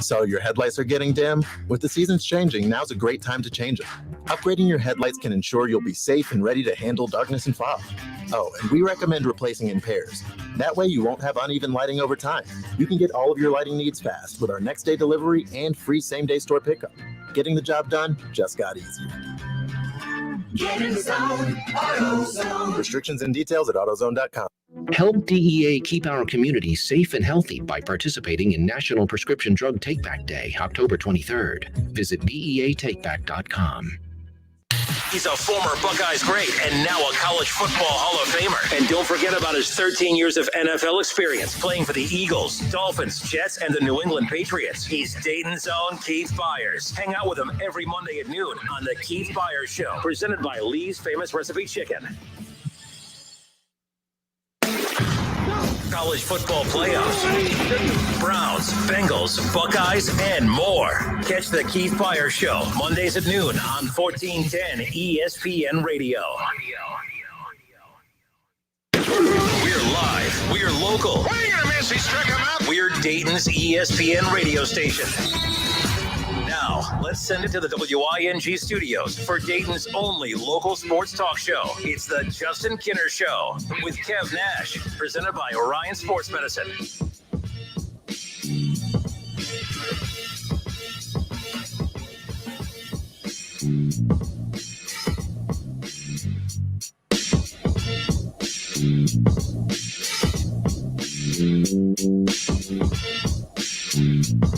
So your headlights are getting dim? With the seasons changing, now's a great time to change them. Upgrading your headlights can ensure you'll be safe and ready to handle darkness and fog. Oh, and we recommend replacing in pairs. That way you won't have uneven lighting over time. You can get all of your lighting needs fast with our next day delivery and free same-day store pickup. Getting the job done just got easier. Get in the zone, AutoZone. Restrictions and details at AutoZone.com. Help DEA keep our communities safe and healthy by participating in National Prescription Drug Take-Back Day, October 23rd. Visit DEATakeback.com. He's a former Buckeyes great and now a college football Hall of Famer. And don't forget about his 13 years of NFL experience playing for the Eagles, Dolphins, Jets, and the New England Patriots. He's Dayton's own Keith Byers. Hang out with him every Monday at noon on The Keith Byers Show, presented by Lee's Famous Recipe Chicken. College football playoffs, Browns, Bengals, Buckeyes, and more. Catch the Keith Byers Show Mondays at noon on 1410 ESPN Radio. We're live. We're local. What are you gonna miss? He struck him out. We're Dayton's ESPN radio station. Now, let's send it to the WING studios for Dayton's only local sports talk show. It's the Justin Kinner Show with Kev Nash, presented by Orion Sports Medicine.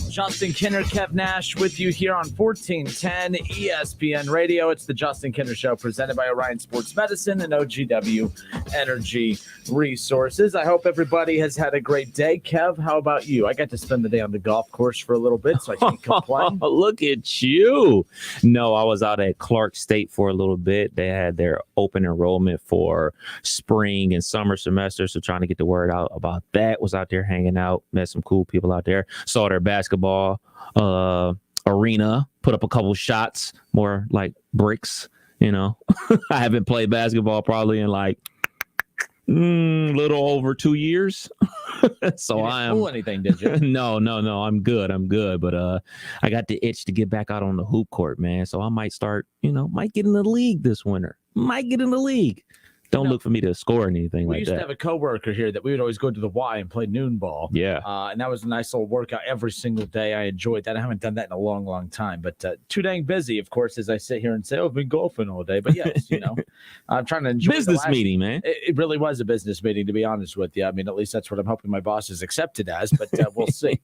Justin Kinner, Kev Nash with you here on 1410 ESPN Radio. It's the Justin Kinner Show presented by Orion Sports Medicine and OGW Energy Resources. I hope everybody has had a great day. Kev, how about you? I got to spend the day on the golf course for a little bit, so I can't complain. Look at you. No, I was out at Clark State for a little bit. They had their open enrollment for spring and summer semester, so trying to get the word out about that. Was out there hanging out, met some cool people out there. Saw their basketball arena, put up a couple shots, more like bricks, you know. I haven't played basketball probably in like little over 2 years. So I am pull anything, did you? No, I'm good, but I got the itch to get back out on the hoop court, man. So I might start, might get in the league this winter. Don't look for me to score or anything like that. We used to have a coworker here that we would always go to the Y and play noon ball. Yeah. And that was a nice little workout every single day. I enjoyed that. I haven't done that in a long, long time, but too dang busy, of course, as I sit here and say, I've been golfing all day. But yes, I'm trying to enjoy business meeting, man. It really was a business meeting, to be honest with you. I mean, at least that's what I'm hoping my boss is accepted as, but we'll see.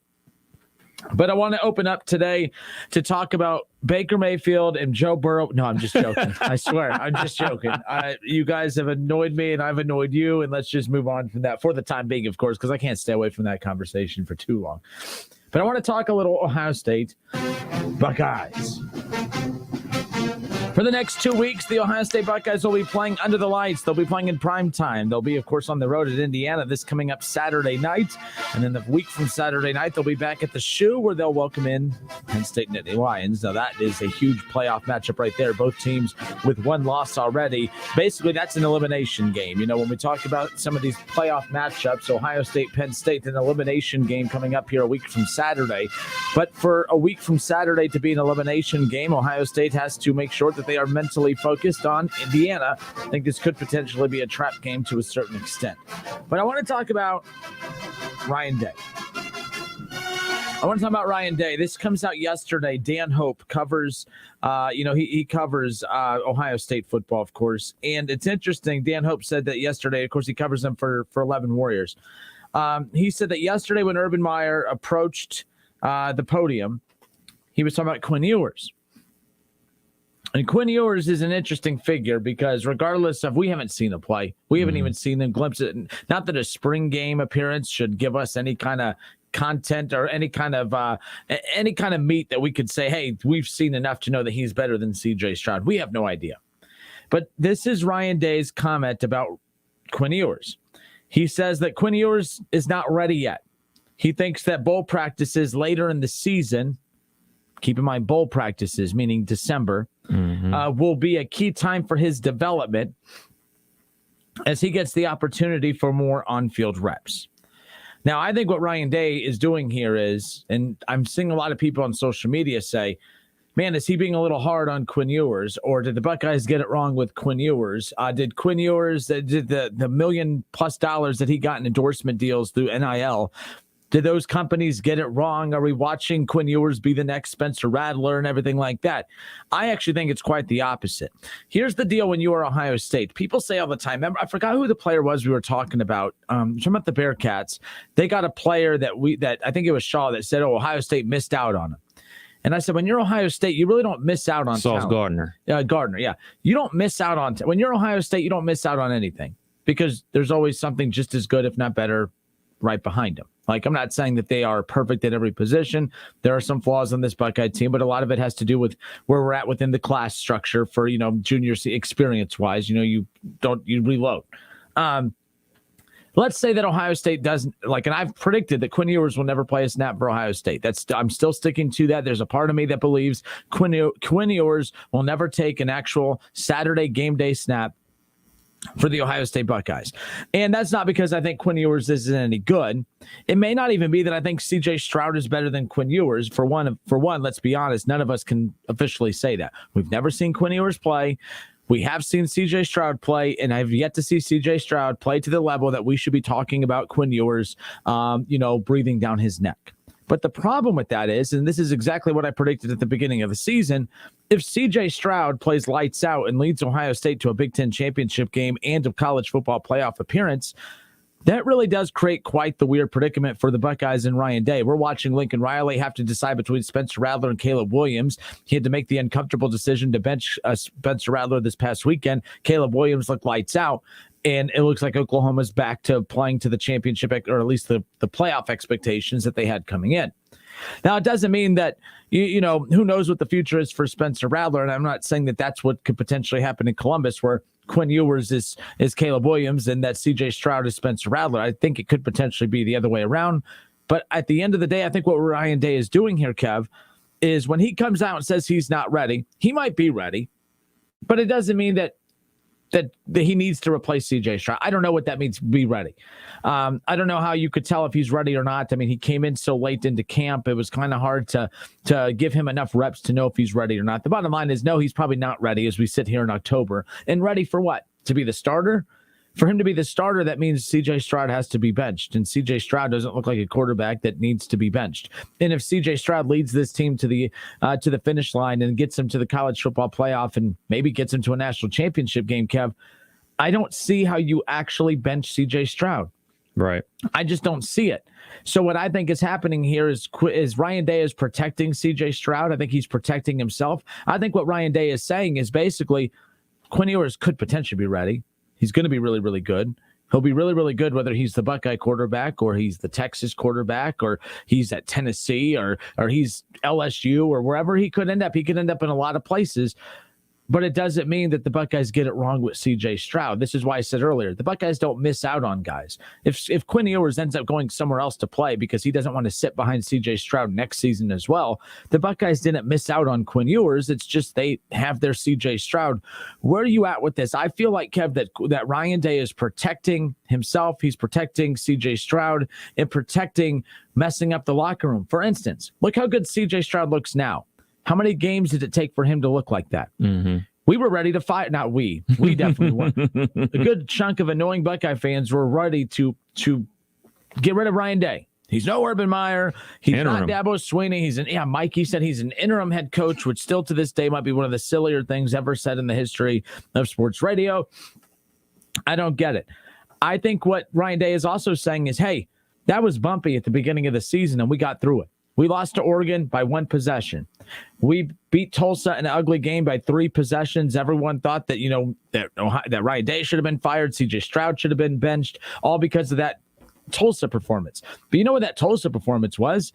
But I want to open up today to talk about Baker Mayfield and Joe Burrow. No, I'm just joking. I swear, I'm just joking. You guys have annoyed me, and I've annoyed you, and let's just move on from that for the time being, of course, because I can't stay away from that conversation for too long. But I want to talk a little Ohio State Buckeyes. For the next 2 weeks, the Ohio State Buckeyes will be playing under the lights. They'll be playing in prime time. They'll be, of course, on the road at Indiana this coming up Saturday night. And then the week from Saturday night, they'll be back at the Shoe where they'll welcome in Penn State Nittany Lions. Now, that is a huge playoff matchup right there. Both teams with one loss already. Basically, that's an elimination game. When we talk about some of these playoff matchups, Ohio State, Penn State, an elimination game coming up here a week from Saturday. But for a week from Saturday to be an elimination game, Ohio State has to make sure that they are mentally focused on Indiana. I think this could potentially be a trap game to a certain extent. But I want to talk about Ryan Day. This comes out yesterday. Dan Hope covers, he covers Ohio State football, of course. And it's interesting. Dan Hope said that yesterday, of course, he covers them for 11 Warriors. He said that yesterday when Urban Meyer approached the podium, he was talking about Quinn Ewers. And Quinn Ewers is an interesting figure because regardless of, we haven't seen him play. We haven't even seen him glimpse it. Not that a spring game appearance should give us any kind of content or any kind of meat that we could say, hey, we've seen enough to know that he's better than CJ Stroud. We have no idea. But this is Ryan Day's comment about Quinn Ewers. He says that Quinn Ewers is not ready yet. He thinks that bowl practices later in the season, keep in mind bowl practices, meaning December, will be a key time for his development as he gets the opportunity for more on-field reps. Now, I think what Ryan Day is doing here is, and I'm seeing a lot of people on social media say, man, is he being a little hard on Quinn Ewers, or did the Buckeyes get it wrong with Quinn Ewers? Did Quinn Ewers, did the $1 million+ that he got in endorsement deals through NIL, did those companies get it wrong? Are we watching Quinn Ewers be the next Spencer Rattler and everything like that? I actually think it's quite the opposite. Here's the deal when you are Ohio State. People say all the time, remember, I forgot who the player was we were talking about. Talking about the Bearcats. They got a player that I think it was Shaw that said, Ohio State missed out on him. And I said, when you're Ohio State, you really don't miss out on Sauce talent. Gardner. Gardner, yeah. You don't miss out on when you're Ohio State, you don't miss out on anything because there's always something just as good, if not better, right behind them. Like, I'm not saying that they are perfect at every position. There are some flaws on this Buckeye team, but a lot of it has to do with where we're at within the class structure for, junior experience wise. You reload. Let's say that Ohio State doesn't and I've predicted that Quinn Ewers will never play a snap for Ohio State. I'm still sticking to that. There's a part of me that believes Quinn Ewers will never take an actual Saturday game day snap for the Ohio State Buckeyes. And that's not because I think Quinn Ewers isn't any good. It may not even be that I think CJ Stroud is better than Quinn Ewers. For one, let's be honest, none of us can officially say that. We've never seen Quinn Ewers play. We have seen CJ Stroud play, and I've yet to see CJ Stroud play to the level that we should be talking about Quinn Ewers, breathing down his neck. But the problem with that is, and this is exactly what I predicted at the beginning of the season, if CJ Stroud plays lights out and leads Ohio State to a Big Ten championship game and a college football playoff appearance, that really does create quite the weird predicament for the Buckeyes and Ryan Day. We're watching Lincoln Riley have to decide between Spencer Rattler and Caleb Williams. He had to make the uncomfortable decision to bench Spencer Rattler this past weekend. Caleb Williams looked lights out. And it looks like Oklahoma's back to playing to the championship, or at least the playoff expectations that they had coming in. Now, it doesn't mean that, who knows what the future is for Spencer Rattler. And I'm not saying that that's what could potentially happen in Columbus, where Quinn Ewers is Caleb Williams and that CJ Stroud is Spencer Rattler. I think it could potentially be the other way around. But at the end of the day, I think what Ryan Day is doing here, Kev, is when he comes out and says he's not ready, he might be ready, but it doesn't mean that he needs to replace CJ Stroud. I don't know what that means, be ready. I don't know how you could tell if he's ready or not. I mean, he came in so late into camp. It was kind of hard to give him enough reps to know if he's ready or not. The bottom line is, no, he's probably not ready as we sit here in October. And ready for what? To be the starter? For him to be the starter, that means CJ Stroud has to be benched. And CJ Stroud doesn't look like a quarterback that needs to be benched. And if CJ Stroud leads this team to the finish line and gets them to the college football playoff and maybe gets them to a national championship game, Kev, I don't see how you actually bench CJ Stroud. Right. I just don't see it. So what I think is happening here is Ryan Day is protecting CJ Stroud. I think he's protecting himself. I think what Ryan Day is saying is basically Quinn Ewers could potentially be ready. He's going to be really, really good. He'll be really, really good whether he's the Buckeye quarterback or he's the Texas quarterback or he's at Tennessee or he's LSU or wherever he could end up. He could end up in a lot of places. But it doesn't mean that the Buckeyes get it wrong with CJ Stroud. This is why I said earlier, the Buckeyes don't miss out on guys. If Quinn Ewers ends up going somewhere else to play because he doesn't want to sit behind CJ Stroud next season as well, the Buckeyes didn't miss out on Quinn Ewers. It's just they have their CJ Stroud. Where are you at with this? I feel like, Kev, that Ryan Day is protecting himself. He's protecting CJ Stroud and protecting messing up the locker room. For instance, look how good CJ Stroud looks now. How many games did it take for him to look like that? Mm-hmm. We were ready to fight. Not we definitely weren't. A good chunk of annoying Buckeye fans were ready to get rid of Ryan Day. He's no Urban Meyer. He's not Dabo Swinney. Mikey said he's an interim head coach, which still to this day might be one of the sillier things ever said in the history of sports radio. I don't get it. I think what Ryan Day is also saying is, hey, that was bumpy at the beginning of the season, and we got through it. We lost to Oregon by 1 possession. We beat Tulsa in an ugly game by 3 possessions. Everyone thought that, that Ryan Day should have been fired. CJ Stroud should have been benched, all because of that Tulsa performance. But you know what that Tulsa performance was?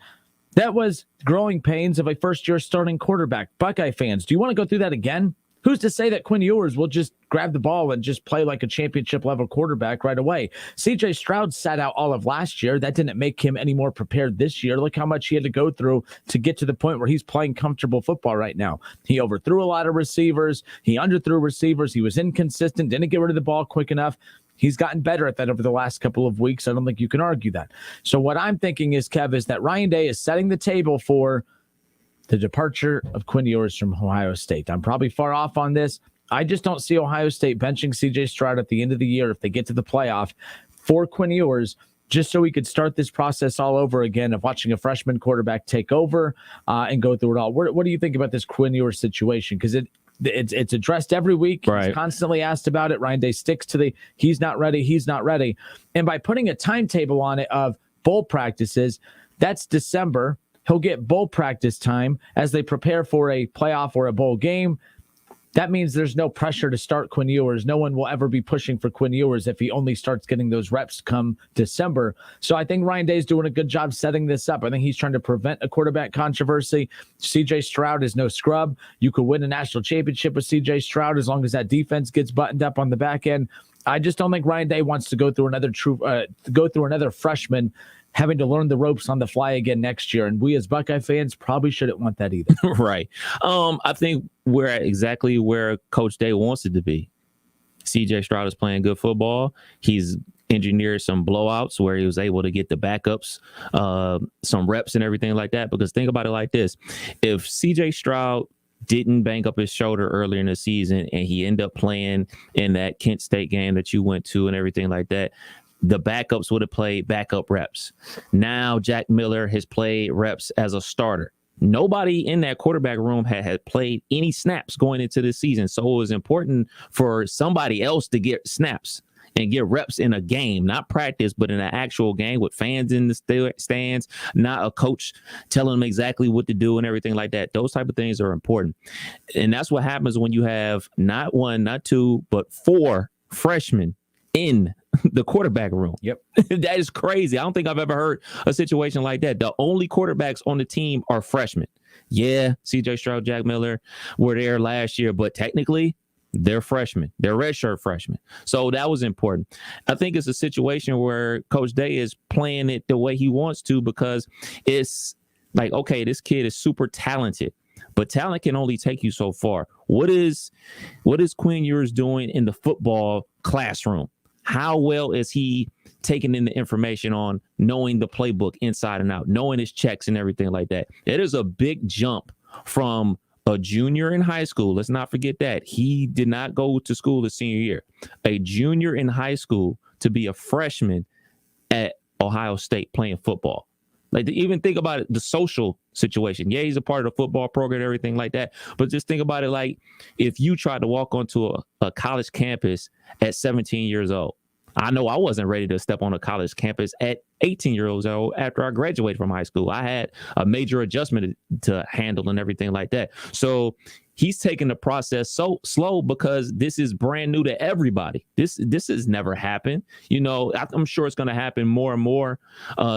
That was growing pains of a first-year starting quarterback. Buckeye fans, do you want to go through that again? Who's to say that Quinn Ewers will just grab the ball and just play like a championship-level quarterback right away? CJ Stroud sat out all of last year. That didn't make him any more prepared this year. Look how much he had to go through to get to the point where he's playing comfortable football right now. He overthrew a lot of receivers. He underthrew receivers. He was inconsistent, didn't get rid of the ball quick enough. He's gotten better at that over the last couple of weeks. I don't think you can argue that. So what I'm thinking is, Kev, is that Ryan Day is setting the table for the departure of Quinn Ewers from Ohio State. I'm probably far off on this. I just don't see Ohio State benching C.J. Stroud at the end of the year if they get to the playoff for Quinn Ewers, just so we could start this process all over again of watching a freshman quarterback take over and go through it all. What do you think about this Quinn Ewers situation? Because it's addressed every week. Right. He's constantly asked about it. Ryan Day sticks to he's not ready. And by putting a timetable on it of bowl practices, that's December. He'll get bowl practice time as they prepare for a playoff or a bowl game. That means there's no pressure to start Quinn Ewers. No one will ever be pushing for Quinn Ewers if he only starts getting those reps come December. So I think Ryan Day's doing a good job setting this up. I think he's trying to prevent a quarterback controversy. C.J. Stroud is no scrub. You could win a national championship with C.J. Stroud as long as that defense gets buttoned up on the back end. I just don't think Ryan Day wants to go through another freshman having to learn the ropes on the fly again next year. And we as Buckeye fans probably shouldn't want that either. Right. I think we're at exactly where Coach Day wants it to be. CJ Stroud is playing good football. He's engineered some blowouts where he was able to get the backups, some reps and everything like that. Because think about it like this. If CJ Stroud didn't bang up his shoulder earlier in the season and he ended up playing in that Kent State game that you went to and everything like that, the backups would have played backup reps. Now Jack Miller has played reps as a starter. Nobody in that quarterback room had played any snaps going into this season. So it was important for somebody else to get snaps and get reps in a game, not practice, but in an actual game with fans in the stands, not a coach telling them exactly what to do and everything like that. Those type of things are important. And that's what happens when you have not one, not two, but four freshmen in the quarterback room. Yep. That is crazy. I don't think I've ever heard a situation like that. The only quarterbacks on the team are freshmen. Yeah, CJ Stroud, Jack Miller were there last year, but technically they're freshmen. They're redshirt freshmen. So that was important. I think it's a situation where Coach Day is playing it the way he wants to, because it's like, okay, this kid is super talented, but talent can only take you so far. What is Quinn Ewers doing in the football classroom? How well is he taking in the information on knowing the playbook inside and out, knowing his checks and everything like that? It is a big jump from a junior in high school. Let's not forget that. He did not go to school the senior year. A junior in high school to be a freshman at Ohio State playing football. Like, to even think about it, the social situation. Yeah, he's a part of the football program and everything like that. But just think about it like if you tried to walk onto a college campus at 17 years old. I know I wasn't ready to step on a college campus at 18 years old after I graduated from high school. I had a major adjustment to handle and everything like that. So he's taking the process so slow because this is brand new to everybody. This has never happened. You know, I'm sure it's going to happen more and more.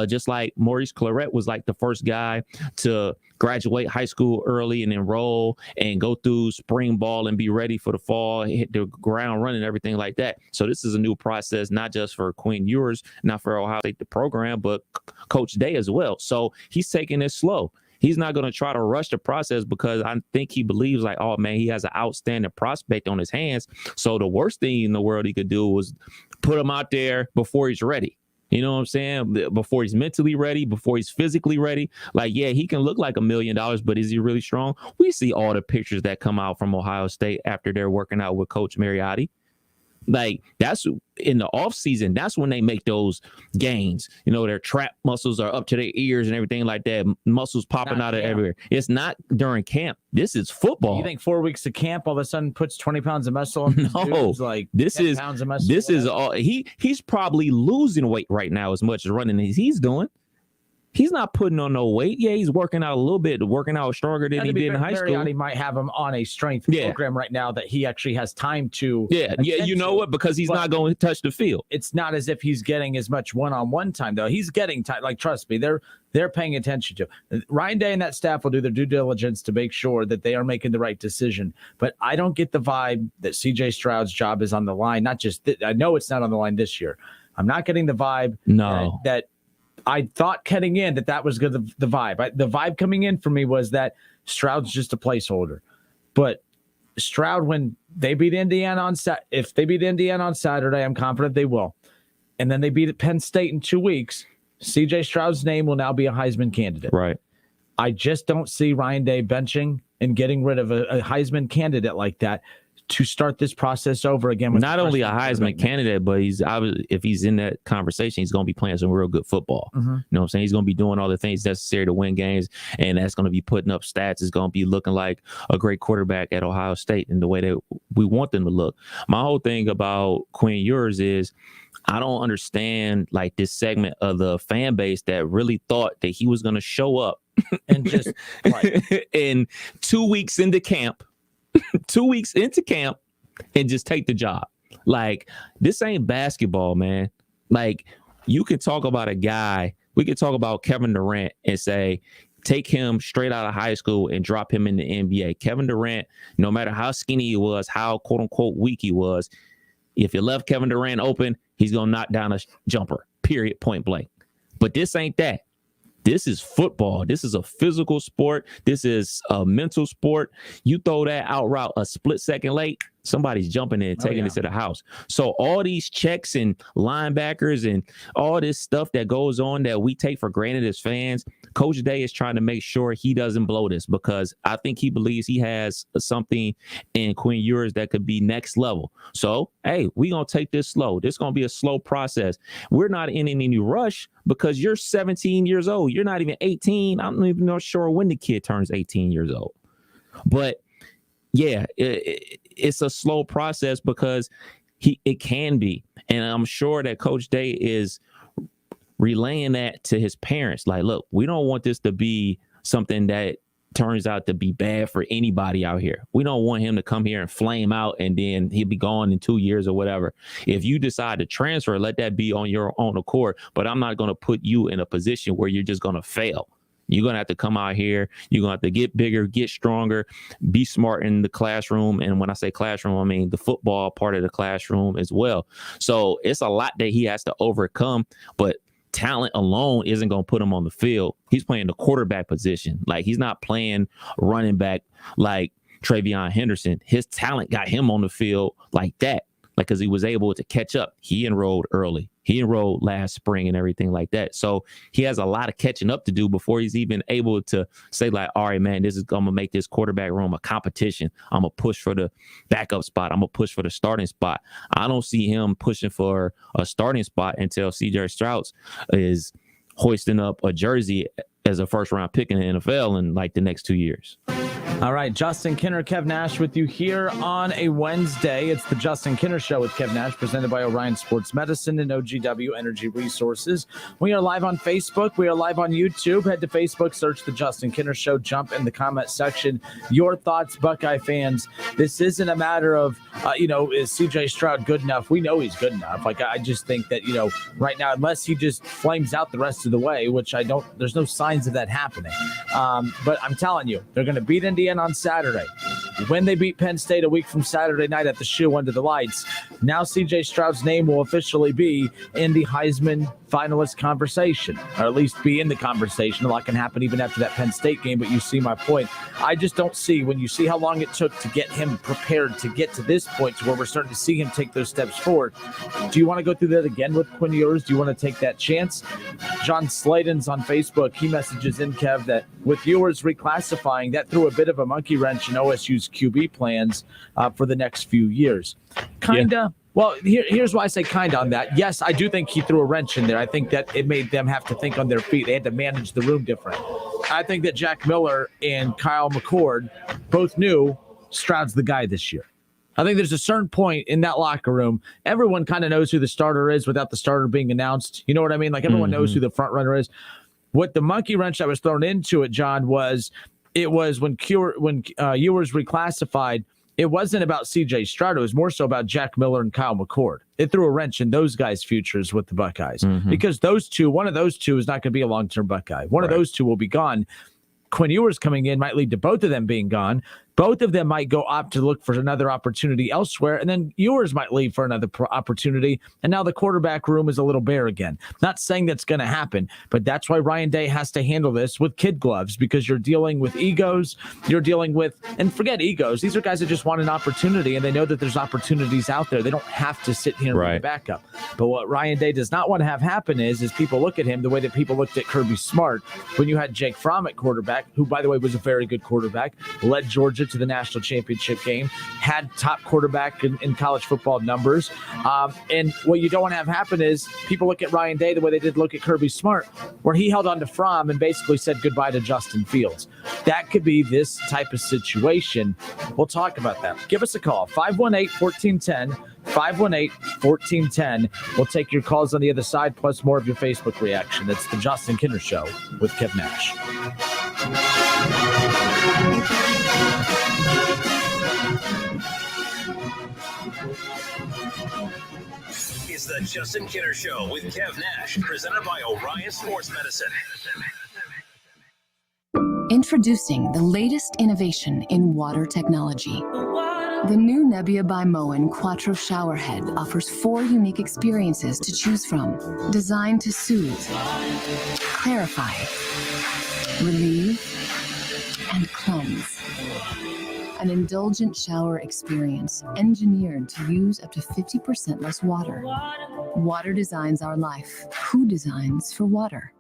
Just like Maurice Claret was like the first guy to graduate high school early and enroll and go through spring ball and be ready for the fall, hit the ground running, everything like that. So this is a new process, not just for Quinn Ewers, not for Ohio State, the program, but Coach Day as well. So he's taking it slow. He's not going to try to rush the process because I think he believes like, oh, man, he has an outstanding prospect on his hands. So the worst thing in the world he could do was put him out there before he's ready. You know what I'm saying? Before he's mentally ready, before he's physically ready. Like, yeah, he can look like $1 million, but is he really strong? We see all the pictures that come out from Ohio State after they're working out with Coach Mariotti. Like, that's in the off season. That's when they make those gains. You know, their trap muscles are up to their ears and everything like that. Muscles popping out of everywhere. It's not during camp. This is football. You think 4 weeks of camp all of a sudden puts 20 pounds of muscle on his dudes? Like this is pounds of muscle, this is all he's probably losing weight right now as much as running as he's doing. He's not putting on no weight. Yeah, he's working out a little bit, working out stronger than he did in high school. Mariotti might have him on a strength program right now that he actually has time to. Yeah, you know what? Because he's not going to touch the field. It's not as if he's getting as much one-on-one time, though. He's getting time. Like, trust me, they're paying attention to. Ryan Day and that staff will do their due diligence to make sure that they are making the right decision. But I don't get the vibe that C.J. Stroud's job is on the line. Not just I know it's not on the line this year. I'm not getting the vibe that I thought heading in that was good. The vibe, the vibe coming in for me was that Stroud's just a placeholder, but Stroud, when they beat Indiana if they beat Indiana on Saturday, I'm confident they will. And then they beat Penn State in 2 weeks. CJ Stroud's name will now be a Heisman candidate. Right. I just don't see Ryan Day benching and getting rid of a Heisman candidate like that to start this process over again. Not only a Heisman candidate, but if he's in that conversation, he's going to be playing some real good football. You know what I'm saying? He's going to be doing all the things necessary to win games, and that's going to be putting up stats. It's going to be looking like a great quarterback at Ohio State in the way that we want them to look. My whole thing about Quinn Ewers is I don't understand like this segment of the fan base that really thought that he was going to show up and just in 2 weeks into camp. 2 weeks into camp and just take the job. Like, this ain't basketball, man. Like, you can talk about a guy. We could talk about Kevin Durant and say, take him straight out of high school and drop him in the NBA. Kevin Durant, no matter how skinny he was, how quote unquote weak he was, if you left Kevin Durant open, he's going to knock down a jumper, period, point blank. But this ain't that. This is football. This is a physical sport. This is a mental sport. You throw that out route a split second late, somebody's jumping in and taking it to the house. So all these checks and linebackers and all this stuff that goes on that we take for granted as fans, Coach Day is trying to make sure he doesn't blow this, because I think he believes he has something in Quinn Ewers that could be next level. So, hey, we're going to take this slow. This is going to be a slow process. We're not in any rush because you're 17 years old. You're not even 18. I'm not even sure when the kid turns 18 years old. But yeah, it's a slow process because it can be. And I'm sure that Coach Day is relaying that to his parents. Like, look, we don't want this to be something that turns out to be bad for anybody out here. We don't want him to come here and flame out and then he'll be gone in 2 years or whatever. If you decide to transfer, let that be on your own accord. But I'm not going to put you in a position where you're just going to fail. You're going to have to come out here. You're going to have to get bigger, get stronger, be smart in the classroom. And when I say classroom, I mean the football part of the classroom as well. So it's a lot that he has to overcome, but talent alone isn't going to put him on the field. He's playing the quarterback position. Like, he's not playing running back like Travion Henderson. His talent got him on the field like that, like, because he was able to catch up. He enrolled early. He enrolled last spring and everything like that. So he has a lot of catching up to do before he's even able to say, like, all right, man, I'm going to make this quarterback room a competition. I'm going to push for the backup spot. I'm going to push for the starting spot. I don't see him pushing for a starting spot until CJ Stroud is hoisting up a jersey as a first-round pick in the NFL in, like, the next 2 years. All right, Justin Kinner, Kev Nash with you here on a Wednesday. It's the Justin Kinner Show with Kev Nash, presented by Orion Sports Medicine and OGW Energy Resources. We are live on Facebook. We are live on YouTube. Head to Facebook, search the Justin Kinner Show, jump in the comment section. Your thoughts, Buckeye fans. This isn't a matter of, is CJ Stroud good enough? We know he's good enough. Like, I just think that, right now, unless he just flames out the rest of the way, which there's no signs of that happening. But I'm telling you, they're going to beat Indiana on Saturday. When they beat Penn State a week from Saturday night at the shoe under the lights, now CJ Stroud's name will officially be in the Heisman finalist conversation, or at least be in the conversation. A lot can happen even after that Penn State game, but you see my point. I just don't see, when you see how long it took to get him prepared to get to this point, to where we're starting to see him take those steps forward. Do you want to go through that again with Quinn Ewers? Do you want to take that chance? John Sladen's on Facebook. He messages in, Kev, that with Ewers reclassifying, that threw a bit of a monkey wrench in OSU's QB plans for the next few years. Kinda. Yeah. Well, here's why I say kind of on that. Yes, I do think he threw a wrench in there. I think that it made them have to think on their feet. They had to manage the room different. I think that Jack Miller and Kyle McCord both knew Stroud's the guy this year. I think there's a certain point in that locker room, everyone kind of knows who the starter is without the starter being announced. You know what I mean? Like, everyone knows who the front runner is. What the monkey wrench that was thrown into it, John, was when Ewers reclassified, it wasn't about CJ Stroud. It was more so about Jack Miller and Kyle McCord. It threw a wrench in those guys' futures with the Buckeyes, because one of those two is not going to be a long-term Buckeye. One of those two will be gone. Quinn Ewers coming in might lead to both of them being gone. Both of them might opt to look for another opportunity elsewhere, and then Ewers might leave for another opportunity, and now the quarterback room is a little bare again. Not saying that's going to happen, but that's why Ryan Day has to handle this with kid gloves, because you're dealing with egos, and forget egos, these are guys that just want an opportunity, and they know that there's opportunities out there. They don't have to sit here and be a backup. But what Ryan Day does not want to have happen is people look at him the way that people looked at Kirby Smart when you had Jake Fromm at quarterback, who, by the way, was a very good quarterback, led Georgia to the national championship game, had top quarterback in college football numbers. And what you don't want to have happen is people look at Ryan Day the way they did look at Kirby Smart, where he held on to Fromm and basically said goodbye to Justin Fields. That could be this type of situation. We'll talk about that. Give us a call, 518-1410. 518-1410. We'll take your calls on the other side, plus more of your Facebook reaction. It's the Justin Kinner Show with Kev Nash. It's the Justin Kinner Show with Kev Nash, presented by Orion Sports Medicine. Introducing the latest innovation in water technology. The new Nebbia by Moen Quattro Showerhead offers 4 unique experiences to choose from, designed to soothe, clarify, relieve, and cleanse. An indulgent shower experience engineered to use up to 50% less water. Water designs our life. Who designs for water?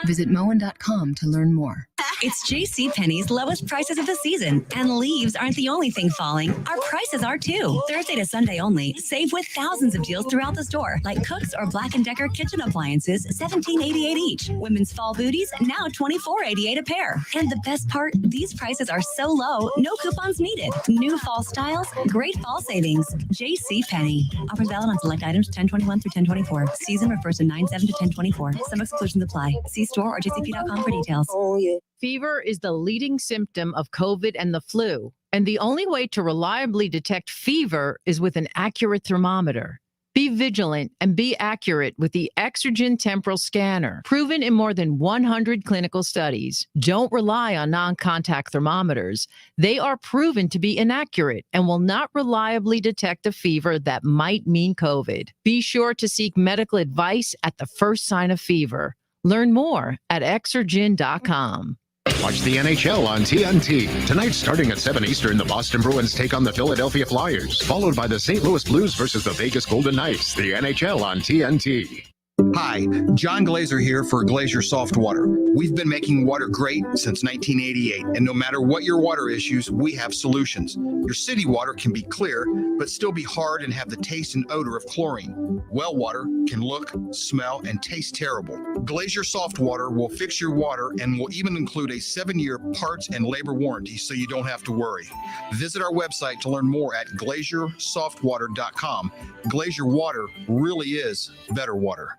Visit Moen.com to learn more. It's JCPenney's lowest prices of the season, and leaves aren't the only thing falling. Our prices are too. Thursday to Sunday only. Save with thousands of deals throughout the store, like Cook's or Black & Decker kitchen appliances, $17.88 each. Women's fall booties, now $24.88 a pair. And the best part, these prices are so low, no coupons needed. New fall styles, great fall savings. JCPenney. Offers valid on select items 10/21 through 10/24. Season refers to 9/7 to 10/24. Some exclusions apply. See store or jcp.com for details. Oh, yeah. Fever is the leading symptom of COVID and the flu, and the only way to reliably detect fever is with an accurate thermometer. Be vigilant and be accurate with the Exergen Temporal Scanner, proven in more than 100 clinical studies. Don't rely on non-contact thermometers. They are proven to be inaccurate and will not reliably detect a fever that might mean COVID. Be sure to seek medical advice at the first sign of fever. Learn more at Exergen.com. Watch the NHL on TNT. Tonight, starting at 7 Eastern, the Boston Bruins take on the Philadelphia Flyers, followed by the St. Louis Blues versus the Vegas Golden Knights. The NHL on TNT. Hi, John Glazer here for Glazer Soft Water. We've been making water great since 1988, and no matter what your water issues, we have solutions. Your city water can be clear, but still be hard and have the taste and odor of chlorine. Well water can look, smell, and taste terrible. Glazer Soft Water will fix your water and will even include a 7-year parts and labor warranty, so you don't have to worry. Visit our website to learn more at glazersoftwater.com. Glazer Water really is better water.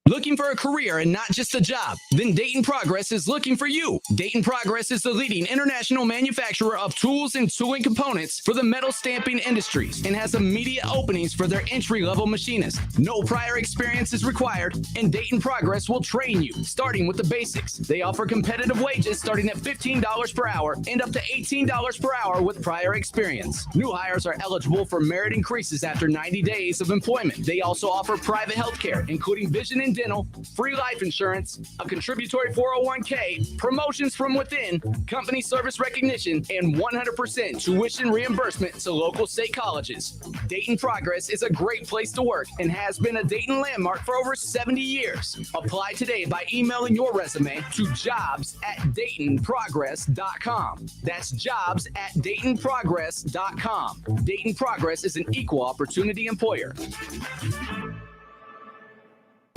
Looking for a career and not just a job? Then Dayton Progress is looking for you. Dayton Progress is the leading international manufacturer of tools and tooling components for the metal stamping industries and has immediate openings for their entry-level machinists. No prior experience is required, and Dayton Progress will train you, starting with the basics. They offer competitive wages starting at $15 per hour and up to $18 per hour with prior experience. New hires are eligible for merit increases after 90 days of employment. They also offer private health care, including vision and dental, free life insurance, a contributory 401k, promotions from within, company service recognition, and 100% tuition reimbursement to local state colleges. Dayton Progress is a great place to work and has been a Dayton landmark for over 70 years. Apply today by emailing your resume to jobs@DaytonProgress.com. That's jobs@DaytonProgress.com. Dayton Progress is an equal opportunity employer.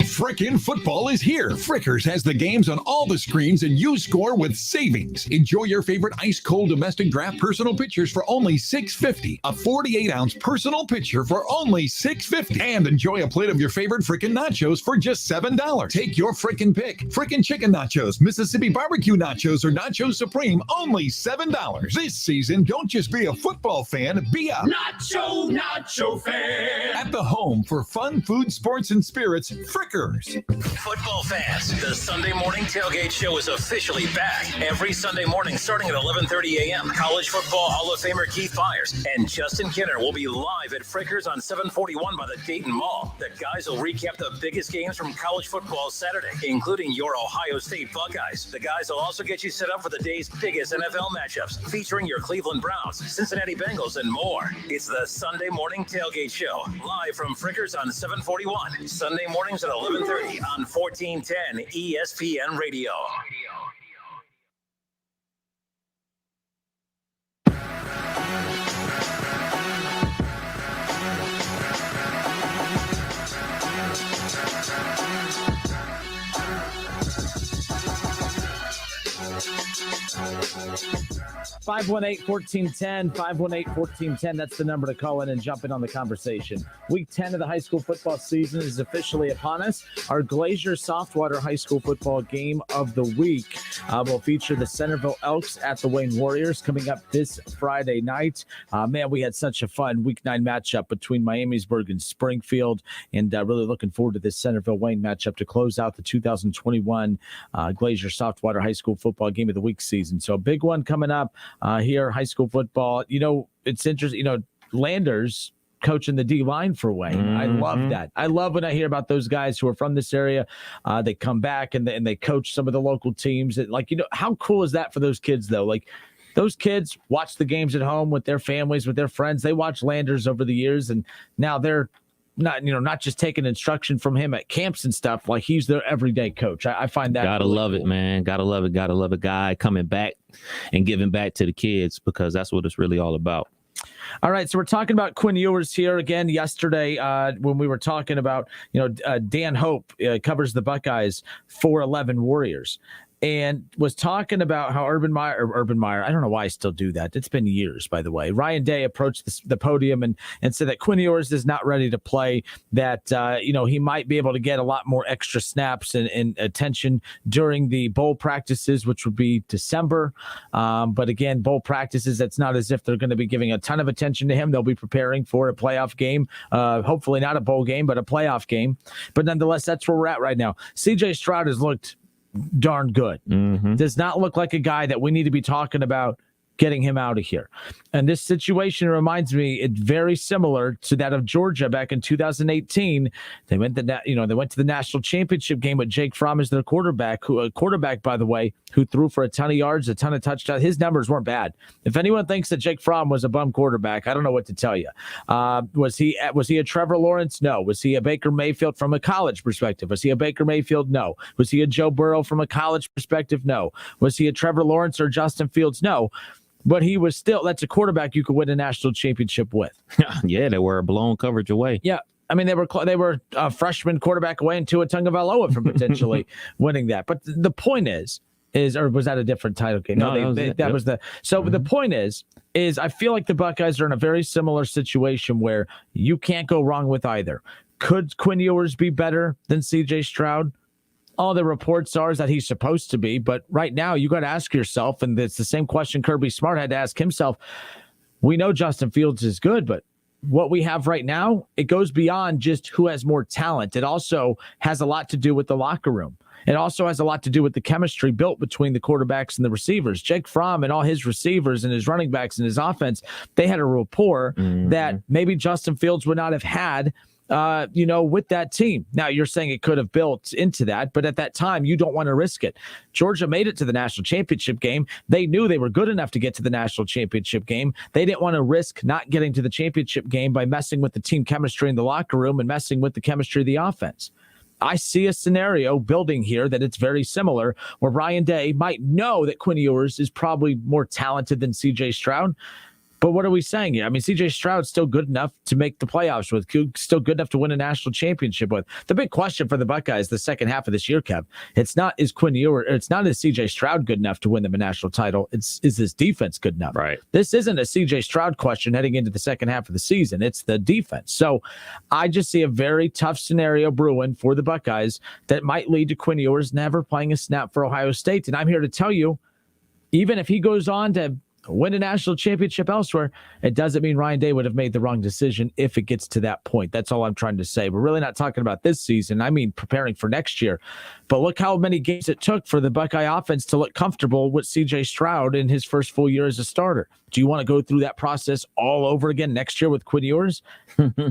Frickin' football is here. Frickers has the games on all the screens, and you score with savings. Enjoy your favorite ice-cold domestic draft personal pitchers for only $6.50. A 48-ounce personal pitcher for only $6.50. And enjoy a plate of your favorite frickin' nachos for just $7. Take your frickin' pick. Frickin' chicken nachos, Mississippi barbecue nachos, or Nacho Supreme, only $7. This season, don't just be a football fan, be a Nacho fan. At the home for fun, food, sports, and spirits, Fricker Frickers. Football fans, the Sunday Morning Tailgate Show is officially back. Every Sunday morning starting at 11:30 a.m., College Football Hall of Famer Keith Byers and Justin Kinner will be live at Frickers on 741 by the Dayton Mall. The guys will recap the biggest games from college football Saturday, including your Ohio State Buckeyes. The guys will also get you set up for the day's biggest NFL matchups, featuring your Cleveland Browns, Cincinnati Bengals, and more. It's the Sunday Morning Tailgate Show, live from Frickers on 741, Sunday mornings at 11:30 on 1410 ESPN Radio. 518-1410, 518-1410. That's the number to call in and jump in on the conversation. Week 10 of the high school football season is officially upon us. Our Glacier Softwater High School football game of the week will feature the Centerville Elks at the Wayne Warriors coming up this Friday night. Man, we had such a fun Week 9 matchup between Miamisburg and Springfield, and really looking forward to this Centerville-Wayne matchup to close out the 2021 Glacier Softwater High School football game of the week season. So a big one coming up here, high school football. You know, it's interesting, you know, Landers coaching the D-line for Wayne. Mm-hmm. I love that. I love when I hear about those guys who are from this area. They come back and they coach some of the local teams. Like, you know, how cool is that for those kids, though? Like, those kids watch the games at home with their families, with their friends. They watch Landers over the years, and now they're not just taking instruction from him at camps and stuff. Like, he's their everyday coach. I find that gotta really love cool. it, man. Gotta love it. Gotta love a guy coming back and giving back to the kids, because that's what it's really all about. All right, so we're talking about Quinn Ewers here again. Yesterday, when we were talking about, Dan Hope covers the Buckeyes 411 Warriors, and was talking about how Urban Meyer, I don't know why I still do that. It's been years, by the way. Ryan Day approached the podium and said that Quinn Ewers is not ready to play, that, he might be able to get a lot more extra snaps and attention during the bowl practices, which would be December. But again, bowl practices, it's not as if they're going to be giving a ton of attention to him. They'll be preparing for a playoff game, hopefully not a bowl game, but a playoff game. But nonetheless, that's where we're at right now. CJ Stroud has looked darn good. Mm-hmm. Does not look like a guy that we need to be talking about getting him out of here. And this situation reminds me, it's very similar to that of Georgia back in 2018. They went to the national championship game with Jake Fromm as their quarterback, by the way, who threw for a ton of yards, a ton of touchdowns. His numbers weren't bad. If anyone thinks that Jake Fromm was a bum quarterback, I don't know what to tell you. Was he a Trevor Lawrence? No. Was he a Baker Mayfield from a college perspective? Was he a Baker Mayfield? No. Was he a Joe Burrow from a college perspective? No. Was he a Trevor Lawrence or Justin Fields? No. But he was still, that's a quarterback you could win a national championship with. Yeah, they were a blown coverage away. Yeah. I mean, they were a freshman quarterback away and Tua Tagovailoa from potentially winning that. But the point is, or was that a different title game? No, that was the. So the point is I feel like the Buckeyes are in a very similar situation where you can't go wrong with either. Could Quinn Ewers be better than CJ Stroud? All the reports are is that he's supposed to be, but right now you got to ask yourself, and it's the same question Kirby Smart had to ask himself. We know Justin Fields is good, but what we have right now, it goes beyond just who has more talent. It also has a lot to do with the locker room. It also has a lot to do with the chemistry built between the quarterbacks and the receivers. Jake Fromm and all his receivers and his running backs and his offense, they had a rapport that maybe Justin Fields would not have had with that team. Now, you're saying it could have built into that, but at that time, you don't want to risk it. Georgia made it to the national championship game. They knew they were good enough to get to the national championship game. They didn't want to risk not getting to the championship game by messing with the team chemistry in the locker room and messing with the chemistry of the offense. I see a scenario building here that it's very similar, where Ryan Day might know that Quinn Ewers is probably more talented than CJ Stroud. But what are we saying here? I mean, CJ Stroud's still good enough to make the playoffs with, still good enough to win a national championship with. The big question for the Buckeyes the second half of this year, Kev, it's not is Quinn Ewers, it's not is CJ Stroud good enough to win them a national title. Is this defense good enough? Right. This isn't a CJ Stroud question heading into the second half of the season. It's the defense. So I just see a very tough scenario brewing for the Buckeyes that might lead to Quinn Ewers never playing a snap for Ohio State. And I'm here to tell you, even if he goes on to win a national championship elsewhere, it doesn't mean Ryan Day would have made the wrong decision if it gets to that point. That's all I'm trying to say. We're really not talking about this season. I mean, preparing for next year. But look how many games it took for the Buckeye offense to look comfortable with C.J. Stroud in his first full year as a starter. Do you want to go through that process all over again next year with Quinn Ewers?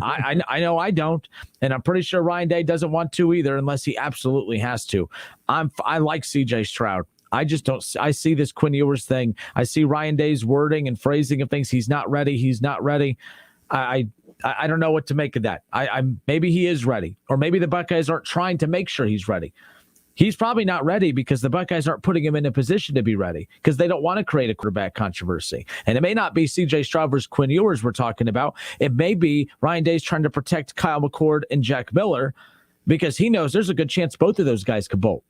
I know I don't, and I'm pretty sure Ryan Day doesn't want to either unless he absolutely has to. I like C.J. Stroud. I just don't. I see this Quinn Ewers thing. I see Ryan Day's wording and phrasing of things. He's not ready. He's not ready. I don't know what to make of that. Maybe he is ready, or maybe the Buckeyes aren't trying to make sure he's ready. He's probably not ready because the Buckeyes aren't putting him in a position to be ready because they don't want to create a quarterback controversy. And it may not be C.J. Stroud versus Quinn Ewers we're talking about. It may be Ryan Day's trying to protect Kyle McCord and Jack Miller because he knows there's a good chance both of those guys could bolt.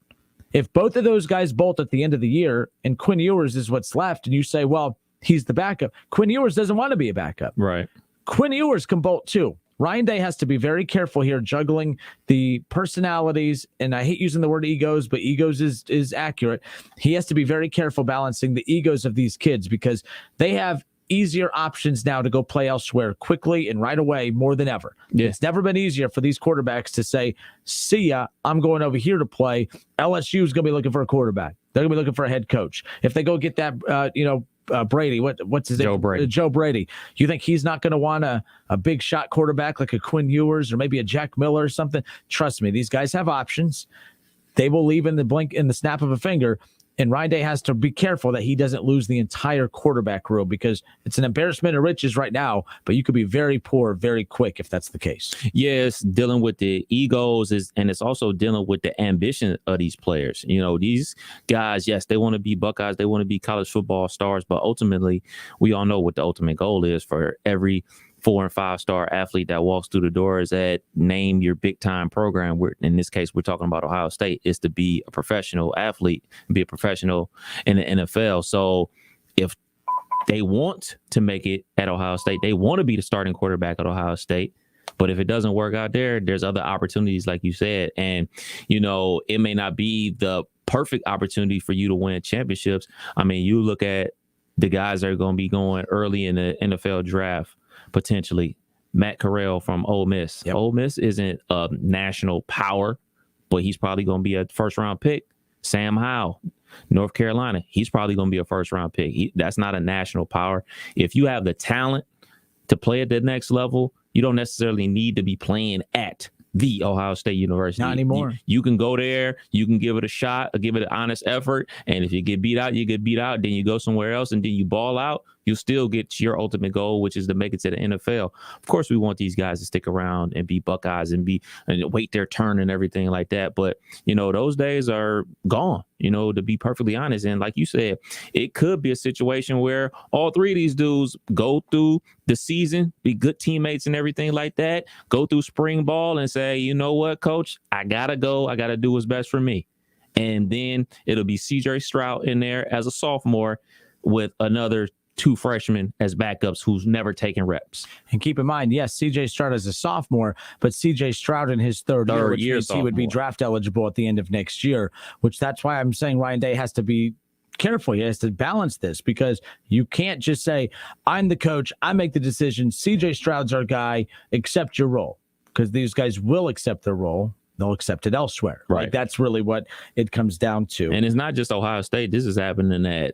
If both of those guys bolt at the end of the year and Quinn Ewers is what's left and you say, well, he's the backup. Quinn Ewers doesn't want to be a backup. Right. Quinn Ewers can bolt too. Ryan Day has to be very careful here juggling the personalities, and I hate using the word egos, but egos is accurate. He has to be very careful balancing the egos of these kids because they have easier options now to go play elsewhere quickly and right away more than ever. Yeah. It's never been easier for these quarterbacks to say, see ya, I'm going over here to play. LSU is going to be looking for a quarterback. They're going to be looking for a head coach. If they go get that, Brady, what's his name? Joe Brady. You think he's not going to want a big shot quarterback like a Quinn Ewers or maybe a Jack Miller or something? Trust me, these guys have options. They will leave in the snap of a finger. And Ryan Day has to be careful that he doesn't lose the entire quarterback room because it's an embarrassment of riches right now, but you could be very poor very quick if that's the case. Yes, dealing with the egos and it's also dealing with the ambition of these players. You know, these guys, yes, they want to be Buckeyes, they want to be college football stars, but ultimately, we all know what the ultimate goal is for every 4- and 5-star athlete that walks through the doors at name your big time program. In this case, we're talking about Ohio State, is to be a professional athlete, be a professional in the NFL. So if they want to make it at Ohio State, they want to be the starting quarterback at Ohio State. But if it doesn't work out there's other opportunities, like you said. And, you know, it may not be the perfect opportunity for you to win championships. I mean, you look at the guys that are going to be going early in the NFL draft. Potentially, Matt Corral from Ole Miss. Yep. Ole Miss isn't a national power, but he's probably going to be a first-round pick. Sam Howell, North Carolina, he's probably going to be a first-round pick. That's not a national power. If you have the talent to play at the next level, you don't necessarily need to be playing at the Ohio State University. Not anymore. You can go there, you can give it a shot, or give it an honest effort, and if you get beat out, you get beat out, then you go somewhere else, and then you ball out, you'll still get to your ultimate goal, which is to make it to the NFL. Of course, we want these guys to stick around and be Buckeyes and wait their turn and everything like that. But, you know, those days are gone, you know, to be perfectly honest. And like you said, it could be a situation where all three of these dudes go through the season, be good teammates and everything like that, go through spring ball and say, you know what, coach, I got to go. I got to do what's best for me. And then it'll be C.J. Stroud in there as a sophomore with another 2 freshmen as backups who's never taken reps. And keep in mind, yes, C.J. Stroud is a sophomore, but C.J. Stroud in his third year, which means he would be draft eligible at the end of next year, which that's why I'm saying Ryan Day has to be careful. He has to balance this because you can't just say, I'm the coach, I make the decision, C.J. Stroud's our guy, accept your role, because these guys will accept their role. They'll accept it elsewhere. Right. Like, that's really what it comes down to. And it's not just Ohio State. This is happening at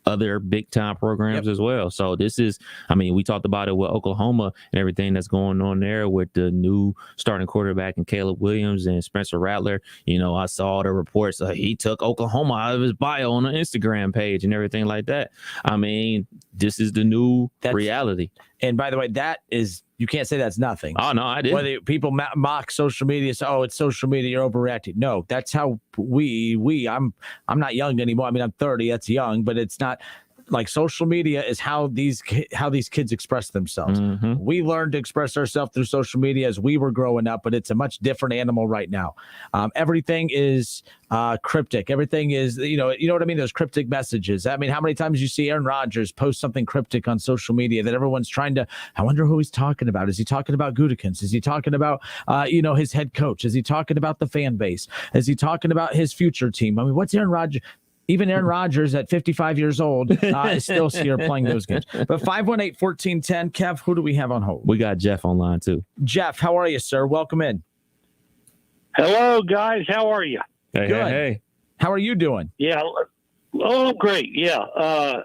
other big time programs as well. So this is, I mean, we talked about it with Oklahoma and everything that's going on there with the new starting quarterback and Caleb Williams and Spencer Rattler. You know, I saw the reports he took Oklahoma out of his bio on the Instagram page and everything like that. I mean, this is the new reality. And by the way, that is, you can't say that's nothing. Oh, no, I didn't. Whether people mock social media, say, oh, it's social media, you're overreacting. No, that's how I'm not young anymore. I mean, I'm 30, that's young, but it's not like social media is how these kids express themselves. Mm-hmm. We learned to express ourselves through social media as we were growing up, but it's a much different animal right now. Everything is cryptic. Everything is, you know what I mean? Those cryptic messages. I mean, how many times you see Aaron Rodgers post something cryptic on social media that everyone's trying to, I wonder who he's talking about. Is he talking about Gutekunst? Is he talking about, his head coach? Is he talking about the fan base? Is he talking about his future team? I mean, what's Aaron Rodgers? Even Aaron Rodgers at 55 years old is still here playing those games. But 518-1410, Kev, who do we have on hold? We got Jeff online too. Jeff, how are you, sir? Welcome in. Hello, guys. How are you? Hey, Good. hey. How are you doing? Yeah. Oh, great. Yeah.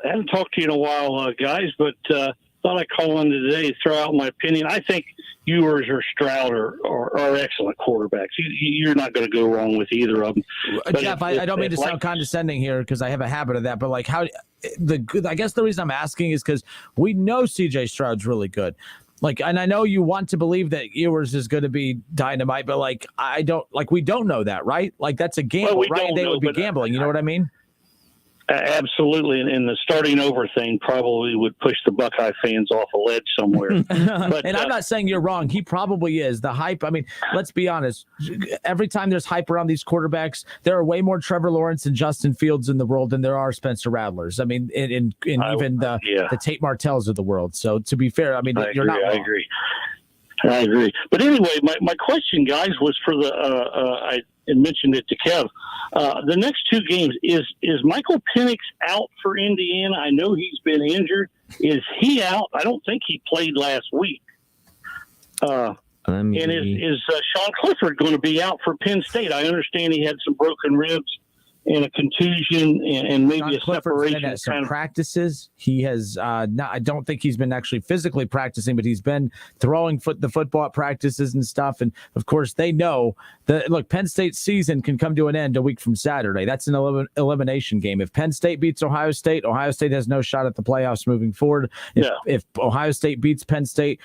Haven't talked to you in a while, guys, but thought I'd call in today to throw out my opinion. I think Ewers or Stroud are excellent quarterbacks. You're not going to go wrong with either of them. Jeff, I don't mean to sound condescending here because I have a habit of that, but like I guess the reason I'm asking is because we know CJ Stroud's really good. Like, and I know you want to believe that Ewers is going to be dynamite, but like, we don't know that, right? Like, that's a gamble. Well, Ryan Day would be gambling. You know what I mean? Absolutely, and the starting over thing probably would push the Buckeye fans off a ledge somewhere. But, and I'm not saying you're wrong. He probably is. The hype, I mean, let's be honest. Every time there's hype around these quarterbacks, there are way more Trevor Lawrence and Justin Fields in the world than there are Spencer Rattlers. I mean, and even the Tate Martells of the world. So to be fair, I mean, you're not wrong. I agree. But anyway, my question, guys, was for I mentioned it to Kev. The next two games, is Michael Penix out for Indiana? I know he's been injured. Is he out? I don't think he played last week. And is Sean Clifford going to be out for Penn State? I understand he had some broken ribs and a contusion and maybe Sean a separation. Been at some practices. He has not. I don't think he's been actually physically practicing, but he's been throwing the football at practices and stuff. And of course, they know that Penn State's season can come to an end a week from Saturday. That's an elimination game. If Penn State beats Ohio State has no shot at the playoffs moving forward. If Ohio State beats Penn State